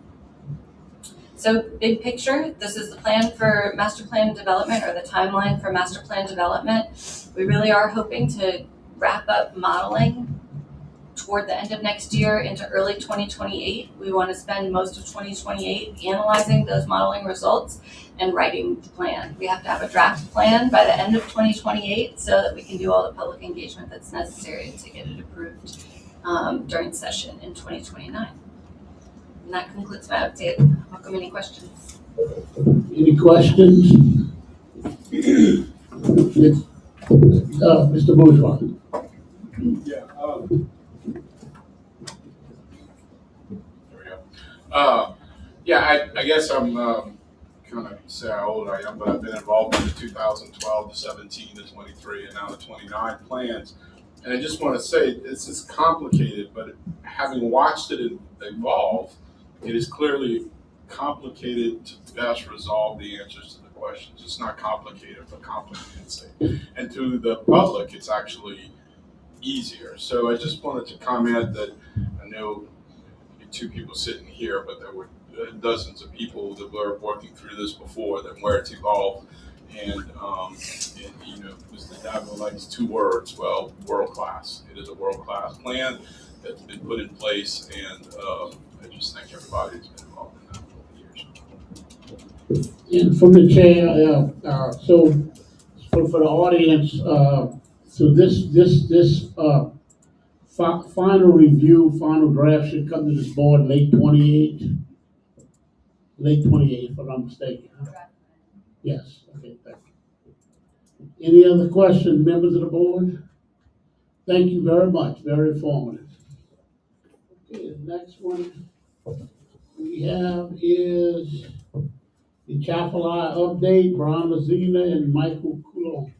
So big picture, this is the plan for master plan development, or the timeline for master plan development. We really are hoping to wrap up modeling toward the end of next year into early 2028. We want to spend most of 2028 analyzing those modeling results and writing the plan. We have to have a draft plan by the end of 2028 so that we can do all the public engagement that's necessary to get it approved during session in 2029. And that concludes my update. Welcome any questions. Any questions? Mr. Bourgeois. Yeah. There we go. Yeah, I guess I'm kind of say how old I am, but I've been involved in the 2012 to 17 to 23 and now the 29 plans. And I just want to say this is complicated, but having watched it evolve, it is clearly complicated to best resolve the answers to the questions. It's not complicated, but complicated. And to the public, it's actually easier. So I just wanted to comment that I know two people sitting here, but there were dozens of people that were working through this before, then where it's evolved. And you know, Mr. Dabo likes two words. Well, world class. It is a world class plan that's been put in place, and I just thank everybody who's been involved in that over the years. And from the chair, so for the audience, so this final review, final draft should come to this board late 28, if I'm not mistaken. Yes, okay, thank you. Any other questions, members of the board? Thank you very much, very informative. Okay, the next one we have is the CPRA update, Brian Lazina and Michael Coulon.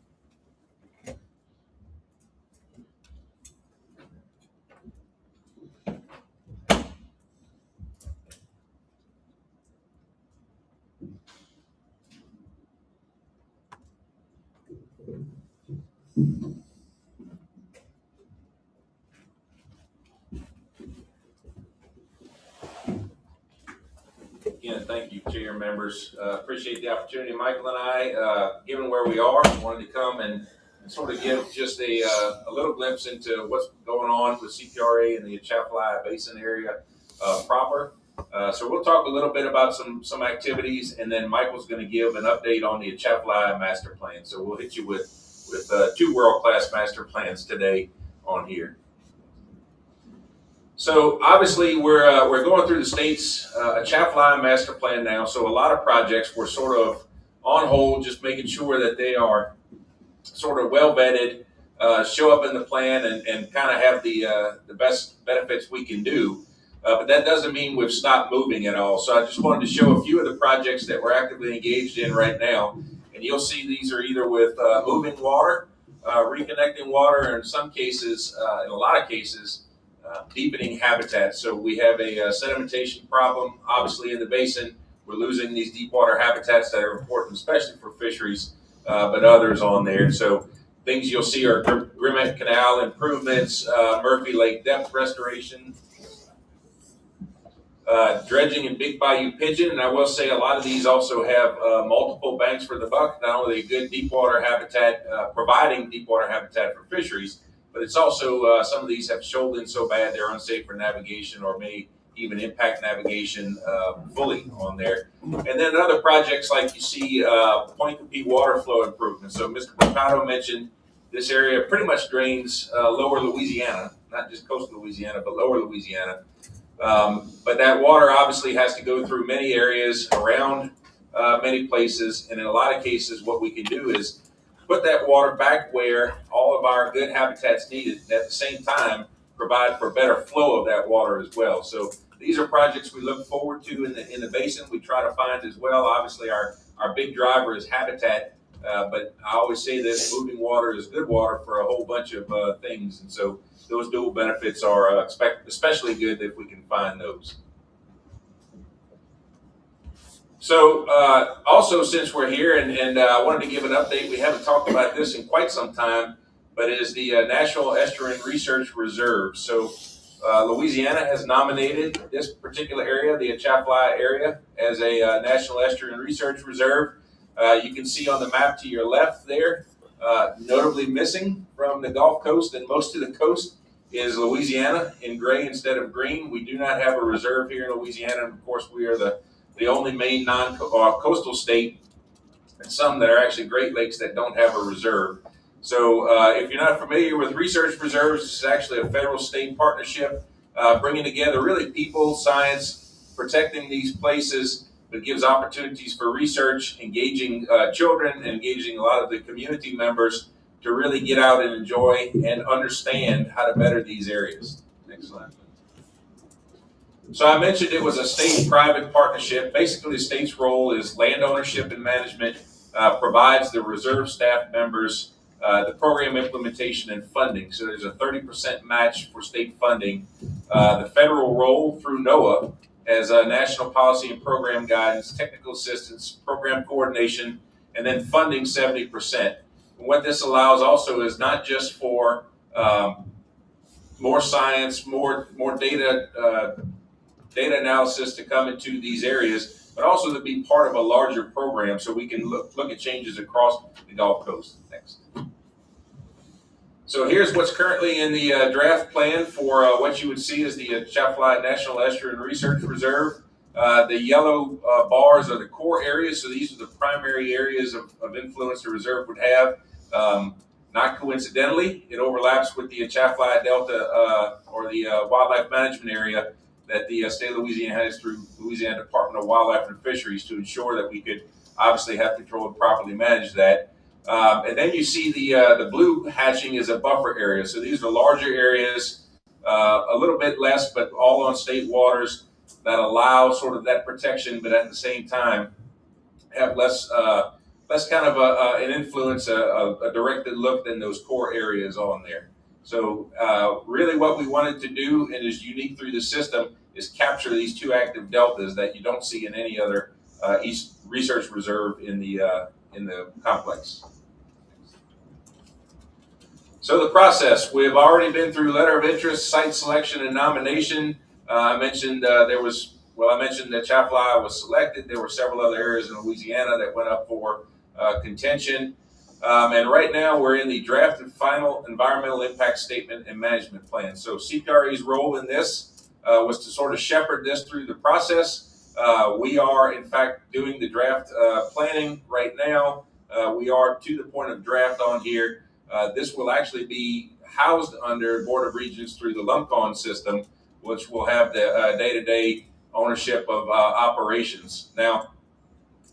Again, thank you, Chair, members. Appreciate the opportunity. Michael and I, given where we are, wanted to come and sort of give just a little glimpse into what's going on with CPRA in the Atchafalaya Basin area proper. So we'll talk a little bit about some activities, and then Michael's going to give an update on the Atchafalaya master plan. So we'll hit you with two world-class master plans today on here. So obviously we're going through the state's Atchafalaya master plan now. So a lot of projects were sort of on hold, just making sure that they are sort of well vetted, show up in the plan, and kind of have the best benefits we can do. But that doesn't mean we've stopped moving at all. So I just wanted to show a few of the projects that we're actively engaged in right now. And you'll see these are either with moving water, reconnecting water, or in some cases, in a lot of cases, deepening habitat. So we have a sedimentation problem, obviously, in the basin. We're losing these deep water habitats that are important, especially for fisheries, but others on there. So things you'll see are Grimmett Canal improvements, Murphy Lake depth restoration, dredging in Big Bayou Pigeon. And I will say a lot of these also have multiple banks for the buck. Not only a good deep water habitat, providing deep water habitat for fisheries, but it's also some of these have shoaled in so bad they're unsafe for navigation, or may even impact navigation fully on there. And then other projects like you see Point Coupee water flow improvement. So Mr. Mercado mentioned this area pretty much drains lower Louisiana, not just coastal Louisiana, but lower Louisiana. But that water obviously has to go through many areas around many places. And in a lot of cases, what we can do is put that water back where all of our good habitats need it, and at the same time provide for better flow of that water as well. So these are projects we look forward to in the basin. We try to find as well. Obviously, our big driver is habitat, but I always say this: moving water is good water for a whole bunch of things, and so those dual benefits are especially good if we can find those. So also, since we're here, and I wanted to give an update, we haven't talked about this in quite some time, but it is the National Estuarine Research Reserve. So Louisiana has nominated this particular area, the Atchafalaya area, as a National Estuarine Research Reserve. You can see on the map to your left there, notably missing from the Gulf Coast and most of the coast is Louisiana in gray instead of green. We do not have a reserve here in Louisiana. And of course, we are the only main non-coastal state, and some that are actually Great Lakes that don't have a reserve. So if you're not familiar with research reserves, this is actually a federal-state partnership bringing together really people, science, protecting these places, but gives opportunities for research, engaging children, and engaging a lot of the community members to really get out and enjoy and understand how to better these areas. Next slide. So I mentioned it was a state-private partnership. Basically, the state's role is land ownership and management, provides the reserve staff members the program implementation and funding. So there's a 30% match for state funding. The federal role through NOAA as national policy and program guidance, technical assistance, program coordination, and then funding 70%. And what this allows also is not just for more science, more data analysis to come into these areas, but also to be part of a larger program so we can look at changes across the Gulf Coast. Next. So here's what's currently in the draft plan for what you would see as the Atchafalaya National Estuarine Research Reserve. The yellow bars are the core areas, so these are the primary areas of influence the reserve would have. Not coincidentally, it overlaps with the Atchafalaya Delta or the wildlife management area that the state of Louisiana has through Louisiana Department of Wildlife and Fisheries to ensure that we could obviously have control and properly manage that. And then you see the blue hatching is a buffer area. So these are larger areas, a little bit less, but all on state waters that allow sort of that protection, but at the same time have less kind of an influence, a directed look than those core areas on there. So really what we wanted to do, and is unique through the system, is capture these two active deltas that you don't see in any other East Research Reserve in the complex. So the process, we've already been through letter of interest, site selection, and nomination. I mentioned that Atchafalaya was selected. There were several other areas in Louisiana that went up for contention. And right now we're in the draft and final environmental impact statement and management plan. So CPRA's role in this was to sort of shepherd this through the process. We are in fact doing the draft planning right now. We are to the point of draft on here. This will actually be housed under Board of Regents through the LUMCON system, which will have the day-to-day ownership of operations. Now,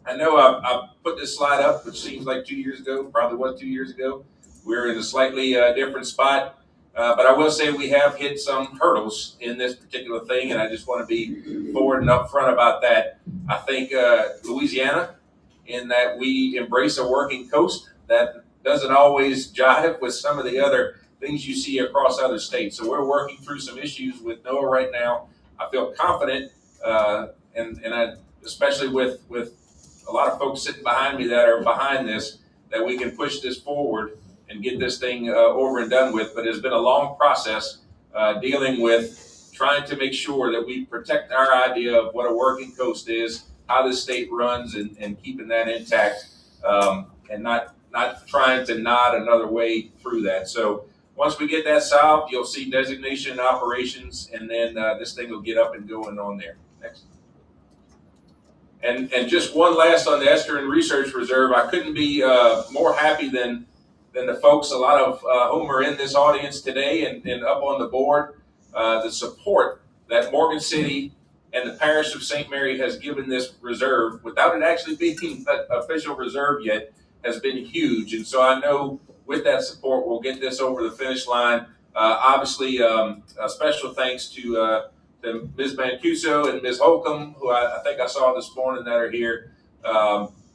I know I put this slide up, which seems like 2 years ago, probably was 2 years ago. We're in a slightly different spot, but I will say we have hit some hurdles in this particular thing, and I just want to be forward and upfront about that. I think Louisiana, in that we embrace a working coast, that doesn't always jive with some of the other things you see across other states. So we're working through some issues with NOAA right now. I feel confident, and I, especially with a lot of folks sitting behind me that are behind this, that we can push this forward and get this thing over and done with. But it's been a long process dealing with trying to make sure that we protect our idea of what a working coast is, how the state runs, and keeping that intact, and not trying to nod another way through that. So once we get that solved, you'll see designation and operations, and then this thing will get up and going on there. Next. And just one last on the Estuarine Research Reserve, I couldn't be more happy than the folks, a lot of whom are in this audience today and up on the board, the support that Morgan City and the parish of St. Mary has given this reserve, without it actually being an official reserve yet, has been huge. And so I know with that support, we'll get this over the finish line. Obviously, a special thanks to Ms. Mancuso and Ms. Holcomb, who I think I saw this morning that are here.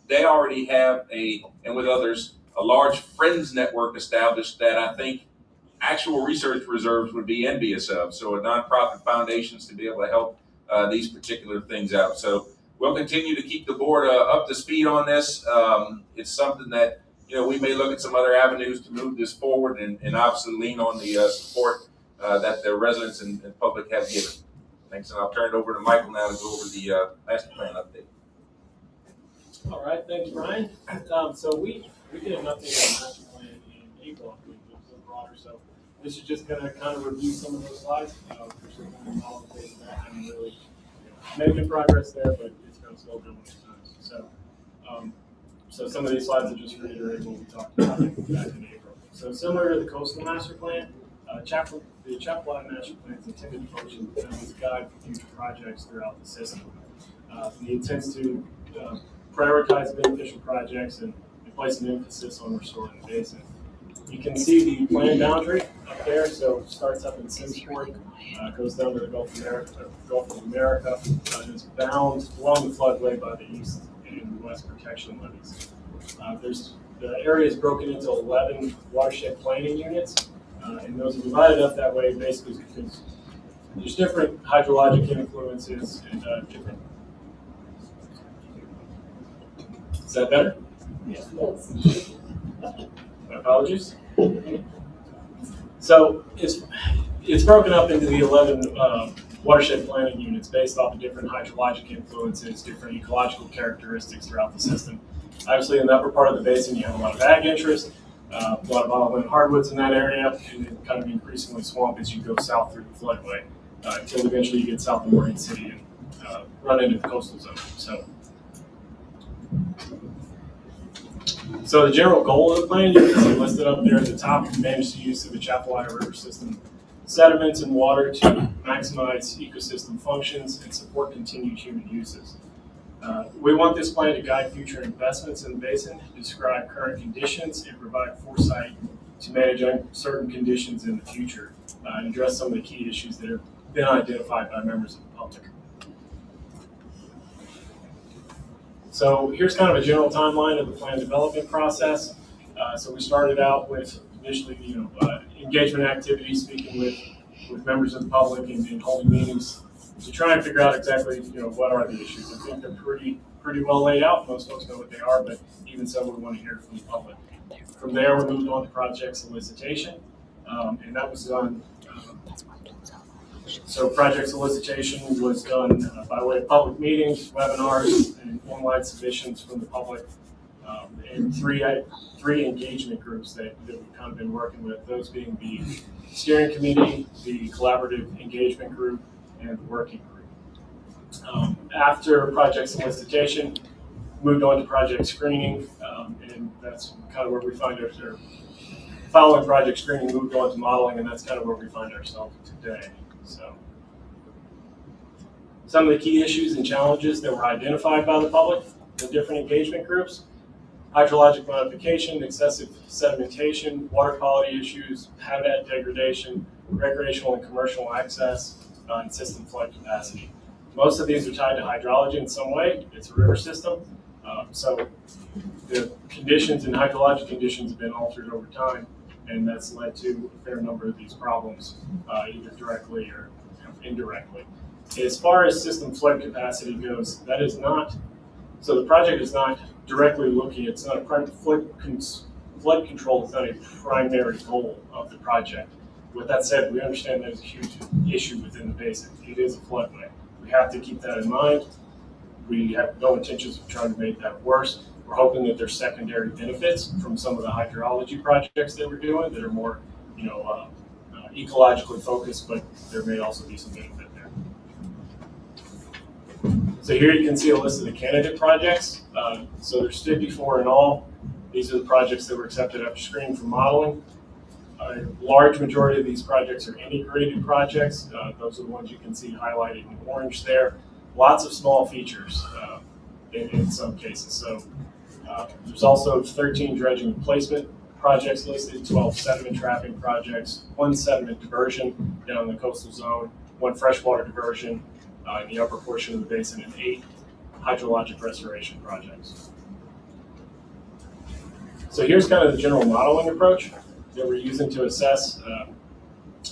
They already have and with others, a large friends network established that I think actual research reserves would be envious of. So a nonprofit foundations to be able to help these particular things out. So we'll continue to keep the board up to speed on this. It's something that, we may look at some other avenues to move this forward and obviously lean on the support that the residents and public have given. Thanks, and I'll turn it over to Michael now to go over the master plan update. All right, thanks, Brian. So we did an update on the master plan in April, I believe, it was a little broader. So this is just gonna kind of review some of those slides. We're sort of all the way back and really making progress there, but it's gonna slow down with time. So some of these slides are just reiterating what we talked about back in April. So similar to the coastal master plan, the Chapel master plan is intended to function as a guide for future projects throughout the system. The intent is to prioritize beneficial projects and place an emphasis on restoring the basin. You can see the plan boundary up there, so it starts up in Simsport, goes down to the Gulf of America, and is bound along the floodway by the east and west protection levees. The area is broken into 11 watershed planning units, and those are divided up that way basically because there's different hydrologic influences and different. Is that better? Yes. My apologies. So it's broken up into the 11 watershed planning units based off of different hydrologic influences, different ecological characteristics throughout the system. Obviously, in the upper part of the basin, you have a lot of ag interest, a lot of olive and hardwoods in that area, and then kind of increasingly swamp as you go south through the floodway until eventually you get south of Marine City and run into the coastal zone. So the general goal of the plan, you can see listed up there at the top, manage the use of the Chapelwater River system sediments and water to maximize ecosystem functions and support continued human uses. We want this plan to guide future investments in the basin, describe current conditions, and provide foresight to manage uncertain conditions in the future, and address some of the key issues that have been identified by members of the public. So here's kind of a general timeline of the plan development process. So we started out with initially, engagement activities, speaking with members of the public and holding meetings to try and figure out exactly, what are the issues. I think they're pretty well laid out. Most folks know what they are, but even so, we want to hear from the public. From there, we moved on to project solicitation, and that was done. So project solicitation was done by way of public meetings, webinars, and online submissions from the public, and three engagement groups that we've kind of been working with, those being the steering committee, the collaborative engagement group, and the working group. After project solicitation, moved on to project screening, and that's kind of where we find ourselves. Following project screening, moved on to modeling, and that's kind of where we find ourselves today. So, some of the key issues and challenges that were identified by the public, the different engagement groups: hydrologic modification, excessive sedimentation, water quality issues, habitat degradation, recreational and commercial access, and system flood capacity. Most of these are tied to hydrology in some way. It's a river system. So the conditions and hydrologic conditions have been altered over time, and that's led to a fair number of these problems, either directly or indirectly. As far as system flood capacity goes, that is not, so the project is not directly looking, it's not a flood control is not a primary goal of the project. With that said, we understand there's a huge issue within the basin. It is a floodway. We have to keep that in mind. We have no intentions of trying to make that worse. We're hoping that there's secondary benefits from some of the hydrology projects that we're doing that are more, ecologically focused, but there may also be some benefit there. So here you can see a list of the candidate projects. So there's 54 in all. These are the projects that were accepted after screening for modeling. A large majority of these projects are integrated projects. Those are the ones you can see highlighted in orange there. Lots of small features in some cases. So there's also 13 dredging replacement projects listed, 12 sediment trapping projects, 1 sediment diversion down in the coastal zone, 1 freshwater diversion in the upper portion of the basin, and 8 hydrologic restoration projects. So here's kind of the general modeling approach that we're using to assess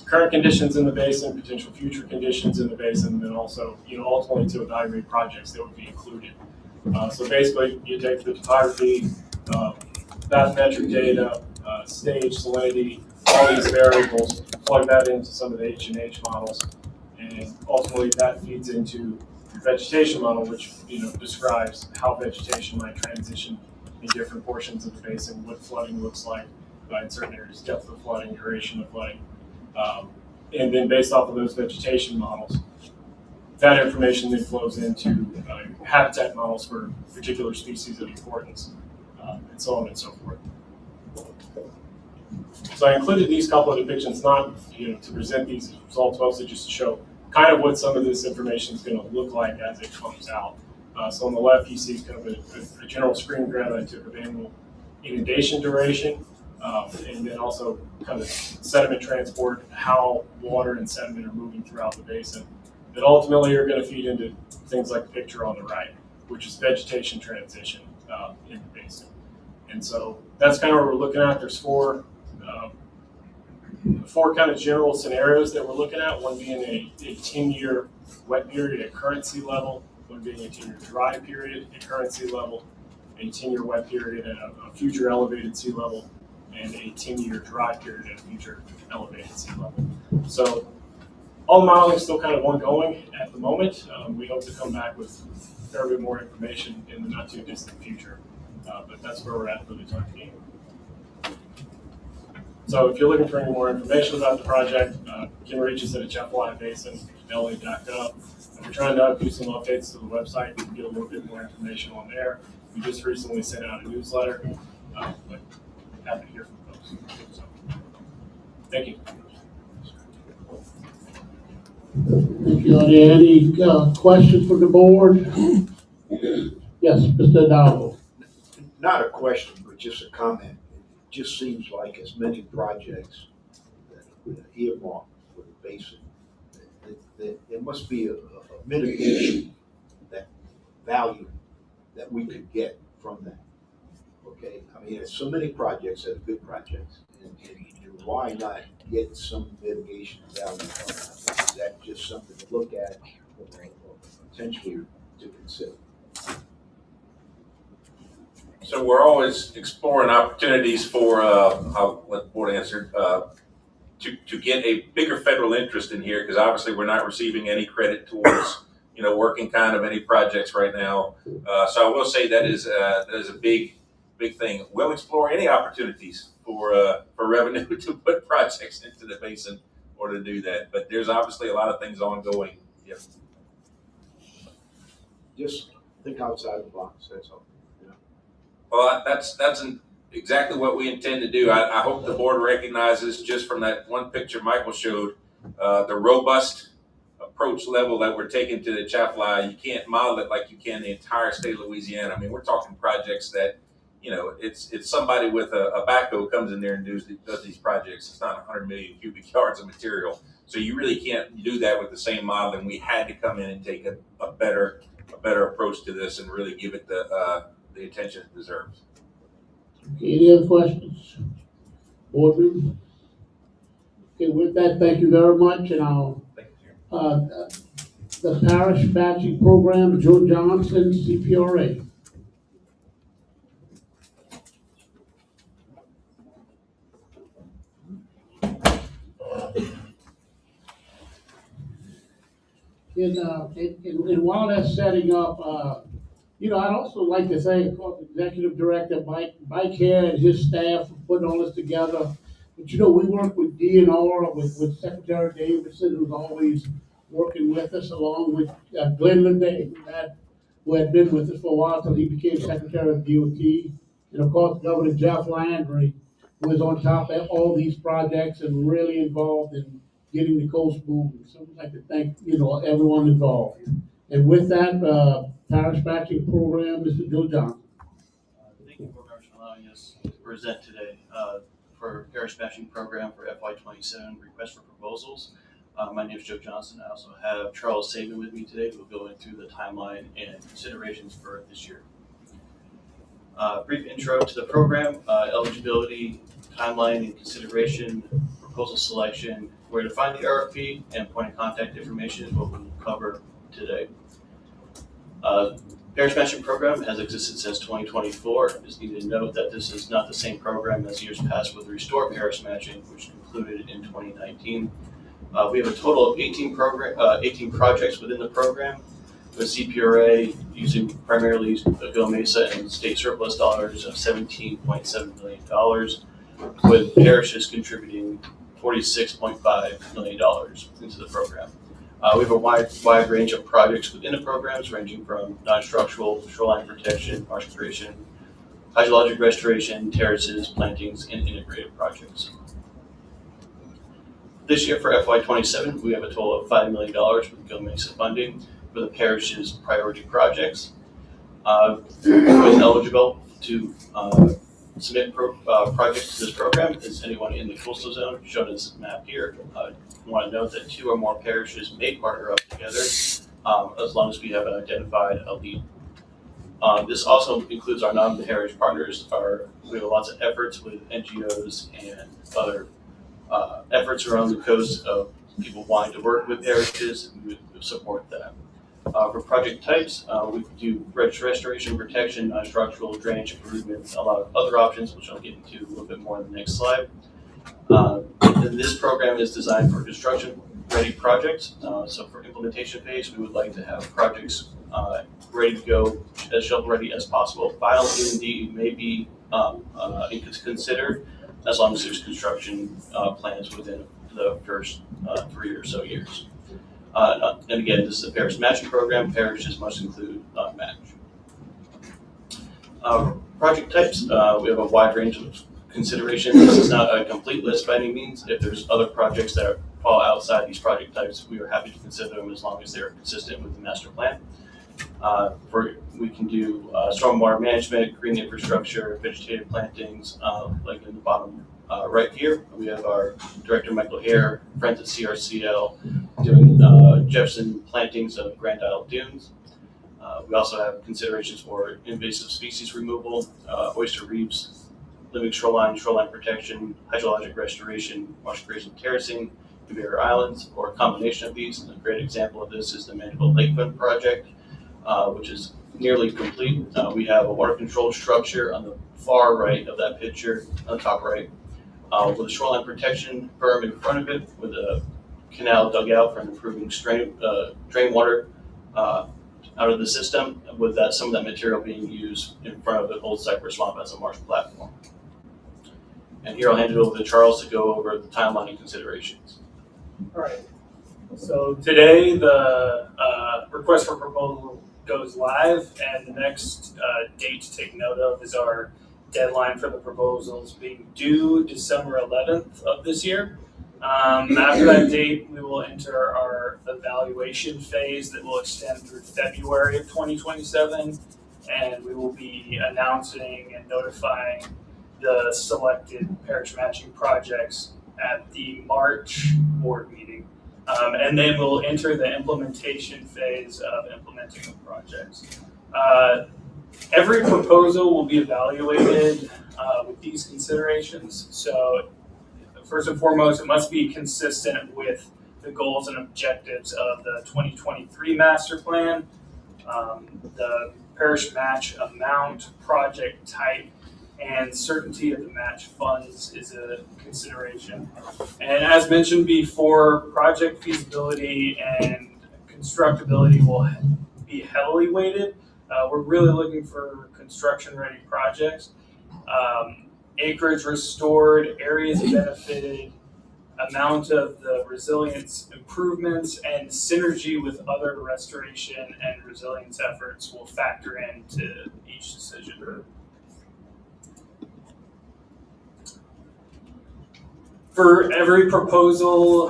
current conditions in the basin, potential future conditions in the basin, and then also, ultimately to evaluate projects that would be included. So basically, you take the topography, bathymetric data, stage, salinity, all these variables, plug that into some of the H&H models, and ultimately that feeds into your vegetation model, which describes how vegetation might transition in different portions of the basin, what flooding looks like in certain areas, depth of flooding, duration of flooding, and then based off of those vegetation models, that information then flows into habitat models for particular species of importance, and so on and so forth. So I included these couple of depictions, not to present these results, mostly just to show kind of what some of this information is going to look like as it comes out. So on the left, you see kind of a general screen grab I took of annual inundation duration, and then also kind of sediment transport, how water and sediment are moving throughout the basin, that ultimately are going to feed into things like the picture on the right, which is vegetation transition in the basin. And so that's kind of what we're looking at. There's four kind of general scenarios that we're looking at, one being a 10-year wet period at current sea level, one being a 10-year dry period at current sea level, a 10-year wet period at a future elevated sea level, and a 10-year dry period at a future elevated sea level. So all the modeling is still kind of ongoing at the moment. We hope to come back with a fair bit more information in the not too distant future, but that's where we're at for the time being. So if you're looking for any more information about the project, you can reach us at atchafalaya.basin.la.gov. We're trying to do some updates to the website. You can get a little bit more information on there. We just recently sent out a newsletter, but happy to hear from folks. So, thank you. Thank you. Are there any questions from the board? Yes, Mr. Hidalgo. Not a question, but just a comment. It just seems like as many projects that are earmarked for the basin, that there must be a mitigation, that value that we could get from that. Okay, I mean, there's so many projects that are good projects, and why not get some mitigation value from that? Is that just something to look at or potentially to consider? So we're always exploring opportunities for, I'll let the board answer, to get a bigger federal interest in here, because obviously we're not receiving any credit towards, working kind of any projects right now. So I will say that is a big thing. We'll explore any opportunities for revenue to put projects into the basin or to do that. But there's obviously a lot of things ongoing. Yep. Just think outside the box, that's all. Well, that's exactly what we intend to do. I hope the board recognizes, just from that one picture Michael showed, the robust approach level that we're taking to the Atchafalaya. You can't model it like you can the entire state of Louisiana. I mean, we're talking projects that, it's somebody with a backhoe comes in there and does these projects. It's not 100 million cubic yards of material. So you really can't do that with the same modeling. We had to come in and take a better approach to this and really give it the attention it deserves. Okay, any other questions? Board members? Okay, with that, thank you very much, and I'll, the parish batching program, Joe Johnson, CPRA. And while that's setting up, I'd also like to thank, of course, Executive Director Mike here and his staff for putting all this together. But we work with DNR, with Secretary Davidson, who's always working with us, along with Glenn Linde, who had been with us for a while until he became Secretary of DOT. And of course, Governor Jeff Landry, who is on top of all these projects and really involved in getting the coast moving. So I'd like to thank, everyone involved. And with that, parish batching program, Mr. Joe Johnson. Thank you, Board members, for allowing us to present today for parish batching program for FY27 request for proposals. My name is Joe Johnson. I also have Charles Saban with me today, who will go into the timeline and considerations for this year. Brief intro to the program, eligibility, timeline and consideration, proposal selection, where to find the RFP, and point of contact information is what we'll cover today. Parish matching program has existed since 2024. Just need to note that this is not the same program as years past with Restore Parish Matching, which concluded in 2019. We have a total of 18 projects within the program, with CPRA using primarily Go Mesa and state surplus dollars of $17.7 million, with parishes contributing $46.5 million into the program. We have a wide range of projects within the programs, ranging from non-structural, shoreline protection, marsh creation, hydrologic restoration, terraces, plantings, and integrated projects. This year for FY27, we have a total of $5 million with Go Mesa funding for the parish's priority projects. Who is eligible to submit projects to this program is anyone in the coastal zone, shown as map here. I want to note that 2 or more parishes may partner up together as long as we have identified a lead. This also includes our non-parish partners. We have lots of efforts with NGOs and other efforts around the coast of people wanting to work with parishes, and we would support that. For project types, we do restoration, protection, non-structural, drainage improvements, a lot of other options, which I'll get into a little bit more in the next slide. And this program is designed for construction-ready projects. So for implementation phase, we would like to have projects ready to go as shovel-ready as possible. Final D&D may be considered as long as there's construction plans within the first 3 or so years. And again, this is a parish matching program. Parishes must include match. Project types, we have a wide range of considerations. This is not a complete list by any means. If there's other projects that fall outside these project types, we are happy to consider them as long as they're consistent with the master plan. We can do stormwater management, green infrastructure, vegetative plantings, like in the bottom right here. We have our Director Michael Hare, friends at CRCL, doing Jefferson plantings of Grand Isle dunes. We also have considerations for invasive species removal, oyster reefs, living shoreline protection, hydrologic restoration, marsh creation, terracing, and barrier islands, or a combination of these. And a great example of this is the Mandeville Lakefront project, which is nearly complete. We have a water control structure on the far right of that picture, on the top right, with a shoreline protection berm in front of it, with a canal dug out for improving drain water out of the system, with some of that material being used in front of the old cypress swamp as a marsh platform. And here I'll hand it over to Charles to go over the timeline and considerations. All right. So today the request for proposal goes live, and the next date to take note of is our deadline for the proposals being due December 11th of this year. After that date, we will enter our evaluation phase that will extend through February of 2027, and we will be announcing and notifying the selected parish matching projects at the March board meeting. And then we'll enter the implementation phase of implementing the projects. Every proposal will be evaluated with these considerations. So first and foremost, it must be consistent with the goals and objectives of the 2023 master plan. The parish match amount, project type, and certainty of the match funds is a consideration. And as mentioned before, project feasibility and constructability will be heavily weighted. We're really looking for construction-ready projects. Acreage restored, areas benefited, amount of the resilience improvements, and synergy with other restoration and resilience efforts will factor into each decision. For every proposal,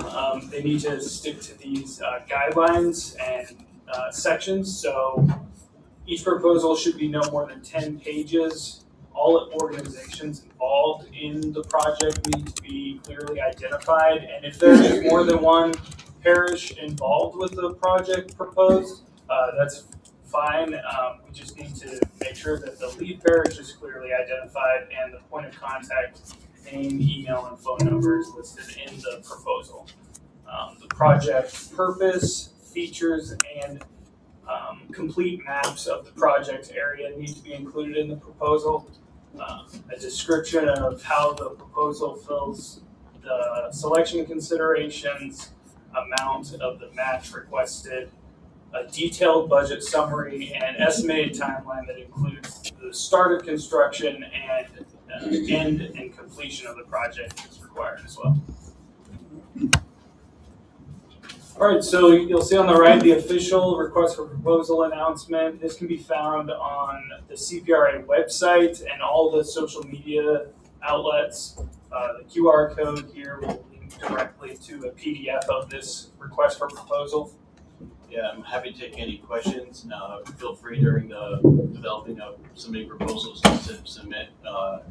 they need to stick to these guidelines and sections. So each proposal should be no more than 10 pages. All organizations involved in the project need to be clearly identified. And if there is more than one parish involved with the project proposed, that's fine. We just need to make sure that the lead parish is clearly identified and the point of contact, name, email, and phone number is listed in the proposal. The project purpose, features, and complete maps of the project area need to be included in the proposal. A description of how the proposal fills the selection considerations, amount of the match requested, a detailed budget summary, and estimated timeline that includes the start of construction and end and completion of the project is required as well. All right, so you'll see on the right the official request for proposal announcement. This can be found on the CPRA website and all the social media outlets. The QR code here will link directly to a PDF of this request for proposal. Yeah, I'm happy to take any questions. Feel free during the developing of submitting proposals to submit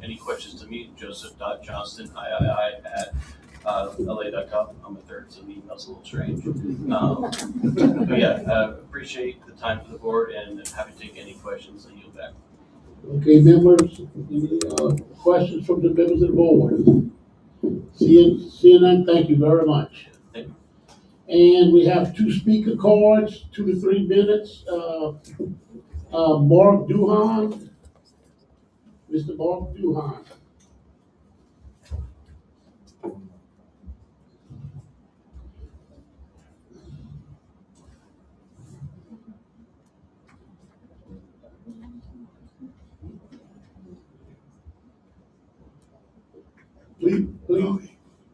any questions to me, joseph.johnston, LA.gov. I'm a third, so the email's a little strange. But yeah, appreciate the time for the board and happy to take any questions and yield back. Okay, members, any questions from the members of the board? Seeing none, thank you very much. Thank you. And we have 2 speaker cards, 2 to 3 minutes. Mark Duhan, Mr. Mark Duhan.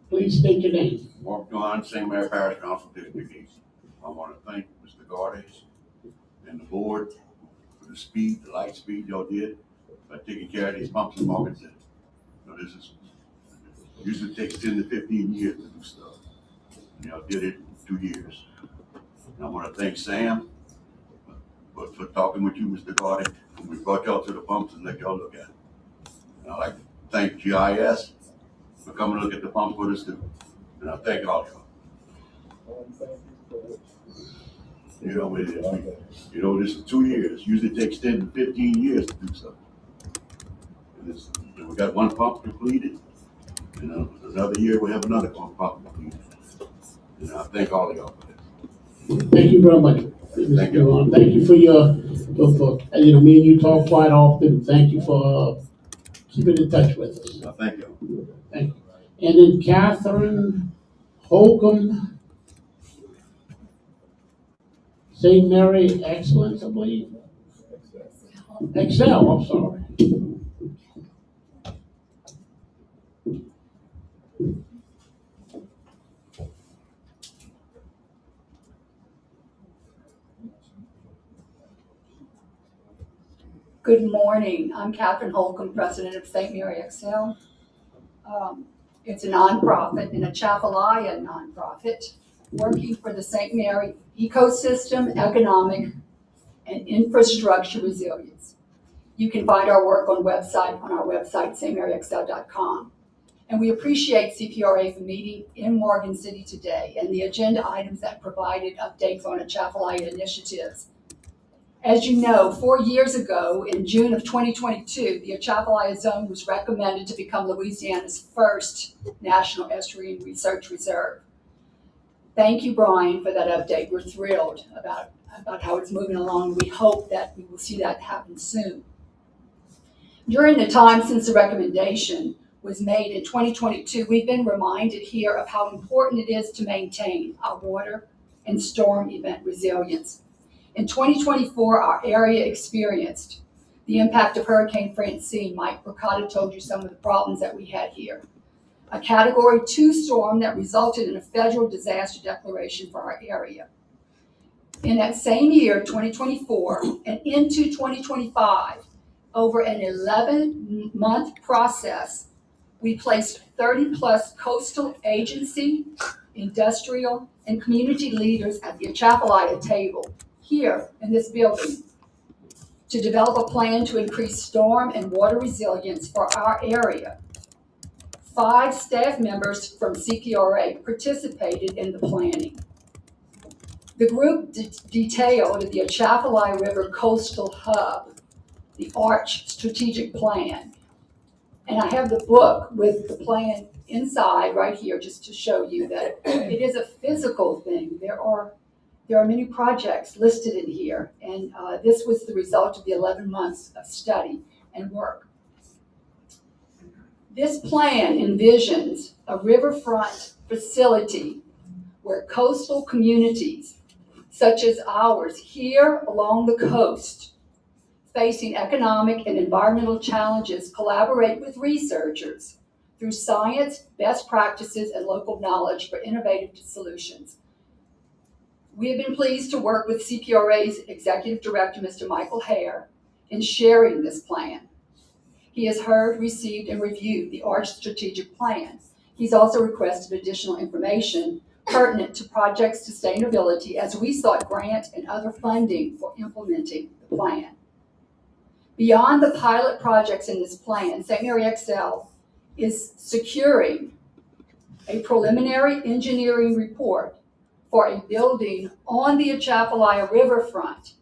Please state your name. Mark John, St. Mary Parish Council District East. I want to thank Mr. Gardez and the board for the speed, the light speed y'all did by taking care of these pumps in Morgan City. This is usually takes 10 to 15 years to do stuff. And y'all did it in 2 years. And I want to thank Sam for talking with you, Mr. Gardez, when we brought y'all to the pumps and let y'all look at it. And I'd like to thank GIS for coming to look at the pumps with us too. And I thank all y'all. This is 2 years. Usually takes 10 to 15 years to do something. And we got 1 pump completed. Another year we have another pump completed. And I thank all of y'all for that. Thank you very much. Thank you. Thank you for your, me and you talk quite often. Thank you for keeping in touch with us. Thank you. Thank you. And then Catherine Holcomb, St. Mary Excellence, I believe. Excel, I'm sorry. Good morning. I'm Catherine Holcomb, president of St. Mary Excel. It's a nonprofit and a Chapelaya nonprofit working for the St. Mary ecosystem, economic, and infrastructure resilience. You can find our work on our website, stmaryexcel.com. And we appreciate CPRA for meeting in Morgan City today and the agenda items that provided updates on Chapelaya initiatives. As you know, 4 years ago, in June of 2022, the Atchafalaya Zone was recommended to become Louisiana's first National Estuarine Research Reserve. Thank you, Brian, for that update. We're thrilled about how it's moving along. We hope that we will see that happen soon. During the time since the recommendation was made in 2022, we've been reminded here of how important it is to maintain our water and storm event resilience. In 2024, our area experienced the impact of Hurricane Francine. Mike Mercado told you some of the problems that we had here. A Category 2 storm that resulted in a federal disaster declaration for our area. In that same year, 2024, and into 2025, over an 11-month process, we placed 30+ coastal agency, industrial, and community leaders at the Atchafalaya table here in this building to develop a plan to increase storm and water resilience for our area. 5 staff members from CPRA participated in the planning. The group detailed the Atchafalaya River Coastal Hub, the ARCH strategic plan. And I have the book with the plan inside right here just to show you that it is a physical thing. There are many projects listed in here, and this was the result of the 11 months of study and work. This plan envisions a riverfront facility where coastal communities such as ours here along the coast facing economic and environmental challenges collaborate with researchers through science, best practices, and local knowledge for innovative solutions. We have been pleased to work with CPRA's Executive Director, Mr. Michael Hare, in sharing this plan. He has heard, received, and reviewed the ARCH strategic plan. He's also requested additional information pertinent to project sustainability as we sought grant and other funding for implementing the plan. Beyond the pilot projects in this plan, St. Mary XL is securing a preliminary engineering report for a building on the Atchafalaya riverfront.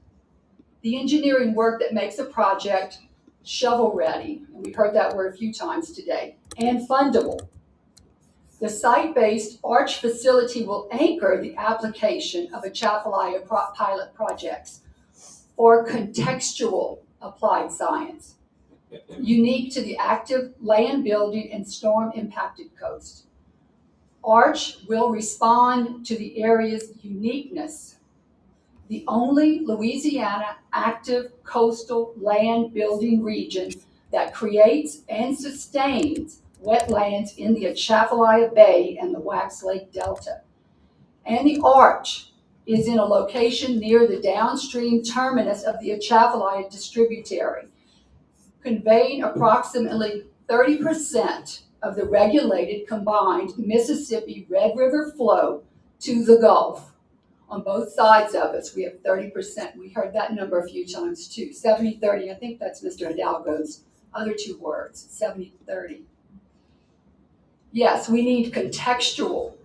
The engineering work that makes a project shovel-ready, and we heard that word a few times today, and fundable. The site-based ARCH facility will anchor the application of Atchafalaya pilot projects for contextual applied science, unique to the active land building and storm impacted coast. ARCH will respond to the area's uniqueness, the only Louisiana active coastal land building region that creates and sustains wetlands in the Atchafalaya Bay and the Wax Lake Delta. And the ARCH is in a location near the downstream terminus of the Atchafalaya distributary, conveying approximately 30% of the regulated combined Mississippi Red River flow to the Gulf. On both sides of us, we have 30%. We heard that number a few times too. 70-30, I think that's Mr. Hidalgo's other two words, 70-30. Yes, we need contextual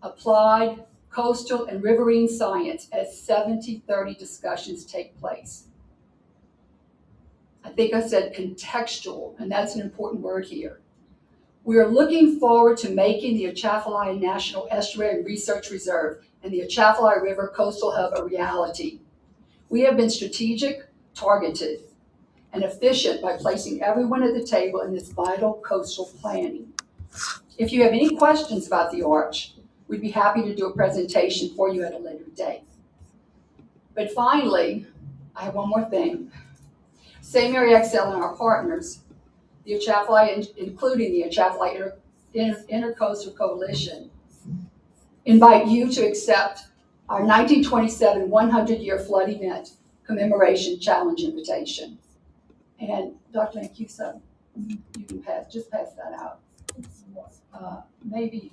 applied coastal and riverine science as 70-30 discussions take place. I think I said contextual, and that's an important word here. We are looking forward to making the Atchafalaya National Estuary Research Reserve and the Atchafalaya River Coastal Hub a reality. We have been strategic, targeted, and efficient by placing everyone at the table in this vital coastal planning. If you have any questions about the ARCH, we'd be happy to do a presentation for you at a later date. But finally, I have one more thing. St. Mary XL and our partners, the Atchafalaya, including the Atchafalaya Intercoastal Coalition, invite you to accept our 1927 100-year flood event commemoration challenge invitation. And Dr. Mancuso, you can pass that out. Maybe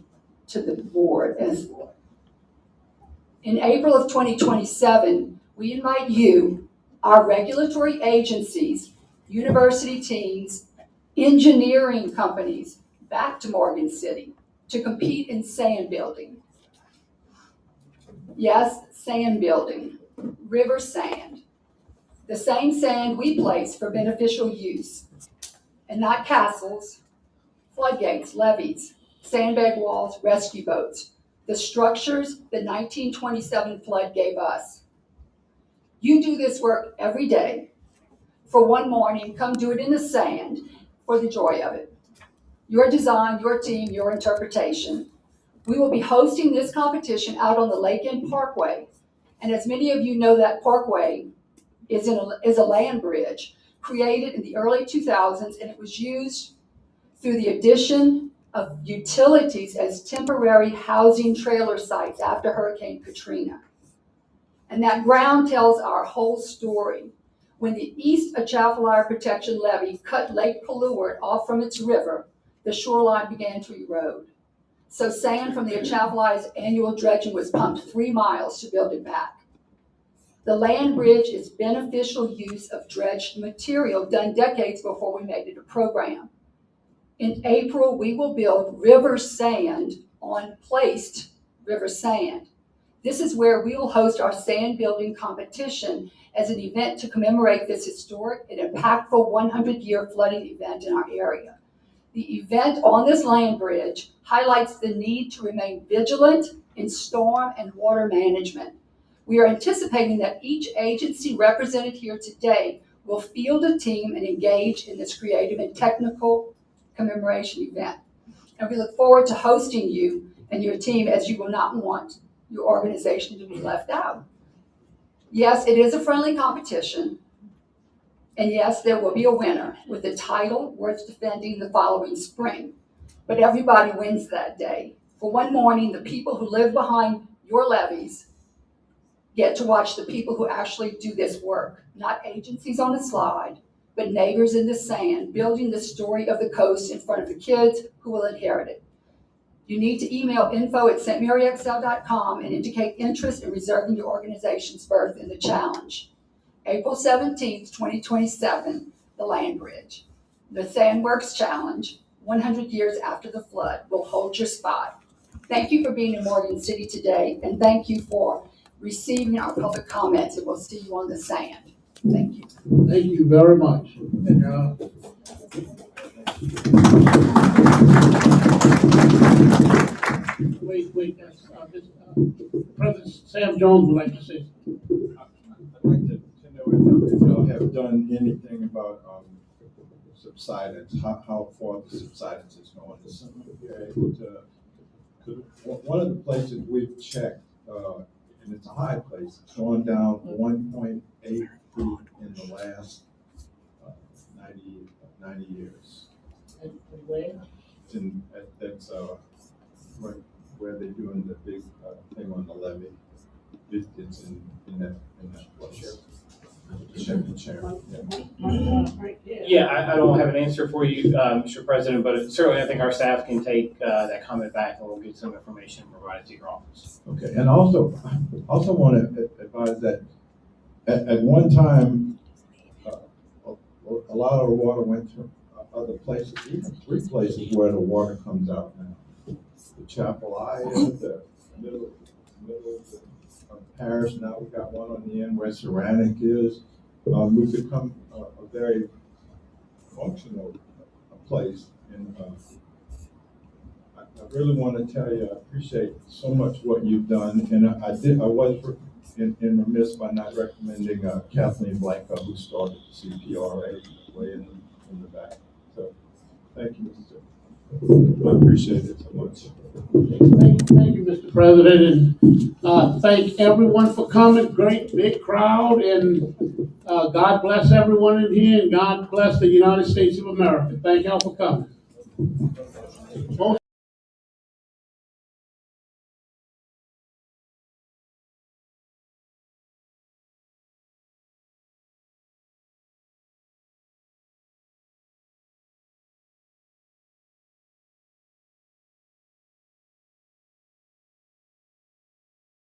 to the board. In April of 2027, we invite you, our regulatory agencies, university teams, engineering companies, back to Morgan City to compete in sand building. Yes, sand building, river sand. The same sand we place for beneficial use, and not castles, floodgates, levees, sandbag walls, rescue boats, the structures the 1927 flood gave us. You do this work every day. For one morning, come do it in the sand for the joy of it. Your design, your team, your interpretation. We will be hosting this competition out on the Lake End Parkway. And as many of you know, that parkway is a land bridge created in the early 2000s, and it was used through the addition of utilities as temporary housing trailer sites after Hurricane Katrina. And that ground tells our whole story. When the East Atchafalaya Protection Levee cut Lake Palourde off from its river, the shoreline began to erode. So sand from the Atchafalaya's annual dredging was pumped 3 miles to build it back. The land bridge is beneficial use of dredged material done decades before we made it a program. In April, we will build river sand on placed river sand. This is where we will host our sand building competition as an event to commemorate this historic and impactful 100-year flooding event in our area. The event on this land bridge highlights the need to remain vigilant in storm and water management. We are anticipating that each agency represented here today will field a team and engage in this creative and technical commemoration event. And we look forward to hosting you and your team, as you will not want your organization to be left out. Yes, it is a friendly competition. And yes, there will be a winner with a title worth defending the following spring. But everybody wins that day. For one morning, the people who live behind your levees get to watch the people who actually do this work, not agencies on a slide, but neighbors in the sand, building the story of the coast in front of the kids who will inherit it. You need to email info@stmaryxl.com and indicate interest in reserving your organization's berth in the challenge. April 17th, 2027, the Land Bridge. The Sandworks Challenge, 100 years after the flood, will hold your spot. Thank you for being in Morgan City today, and thank you for receiving our public comments, and we'll see you on the sand. Thank you. Thank you very much. And, that's, President Sam Jones would like to say something. I'd like to know if y'all have done anything about subsidence, how far the subsidence is going. Some of you are able to, 'cause one of the places we've checked, and it's a high place, it's gone down 1.8 feet in the last 90 years. And where? That's right where they're doing the big thing on the levee. It's in that place. Chairman. Yeah, I don't have an answer for you, Mr. President, but certainly I think our staff can take that comment back and we'll get some information provided to your office. Okay, and also want to advise that at one time, a lot of the water went to other places, even 3 places where the water comes out now. The Chapel Island, the middle of the parish, now we got one on the end where Ceramic is. We've become a very functional place, and I really want to tell you, I appreciate so much what you've done, and I was remiss by not recommending Kathleen Blanca, who started the CPRA way in the back. So, thank you, Mr. I appreciate it so much. Thank you, Mr. President, and thank everyone for coming. Great big crowd, and God bless everyone in here, and God bless the United States of America. Thank y'all for coming.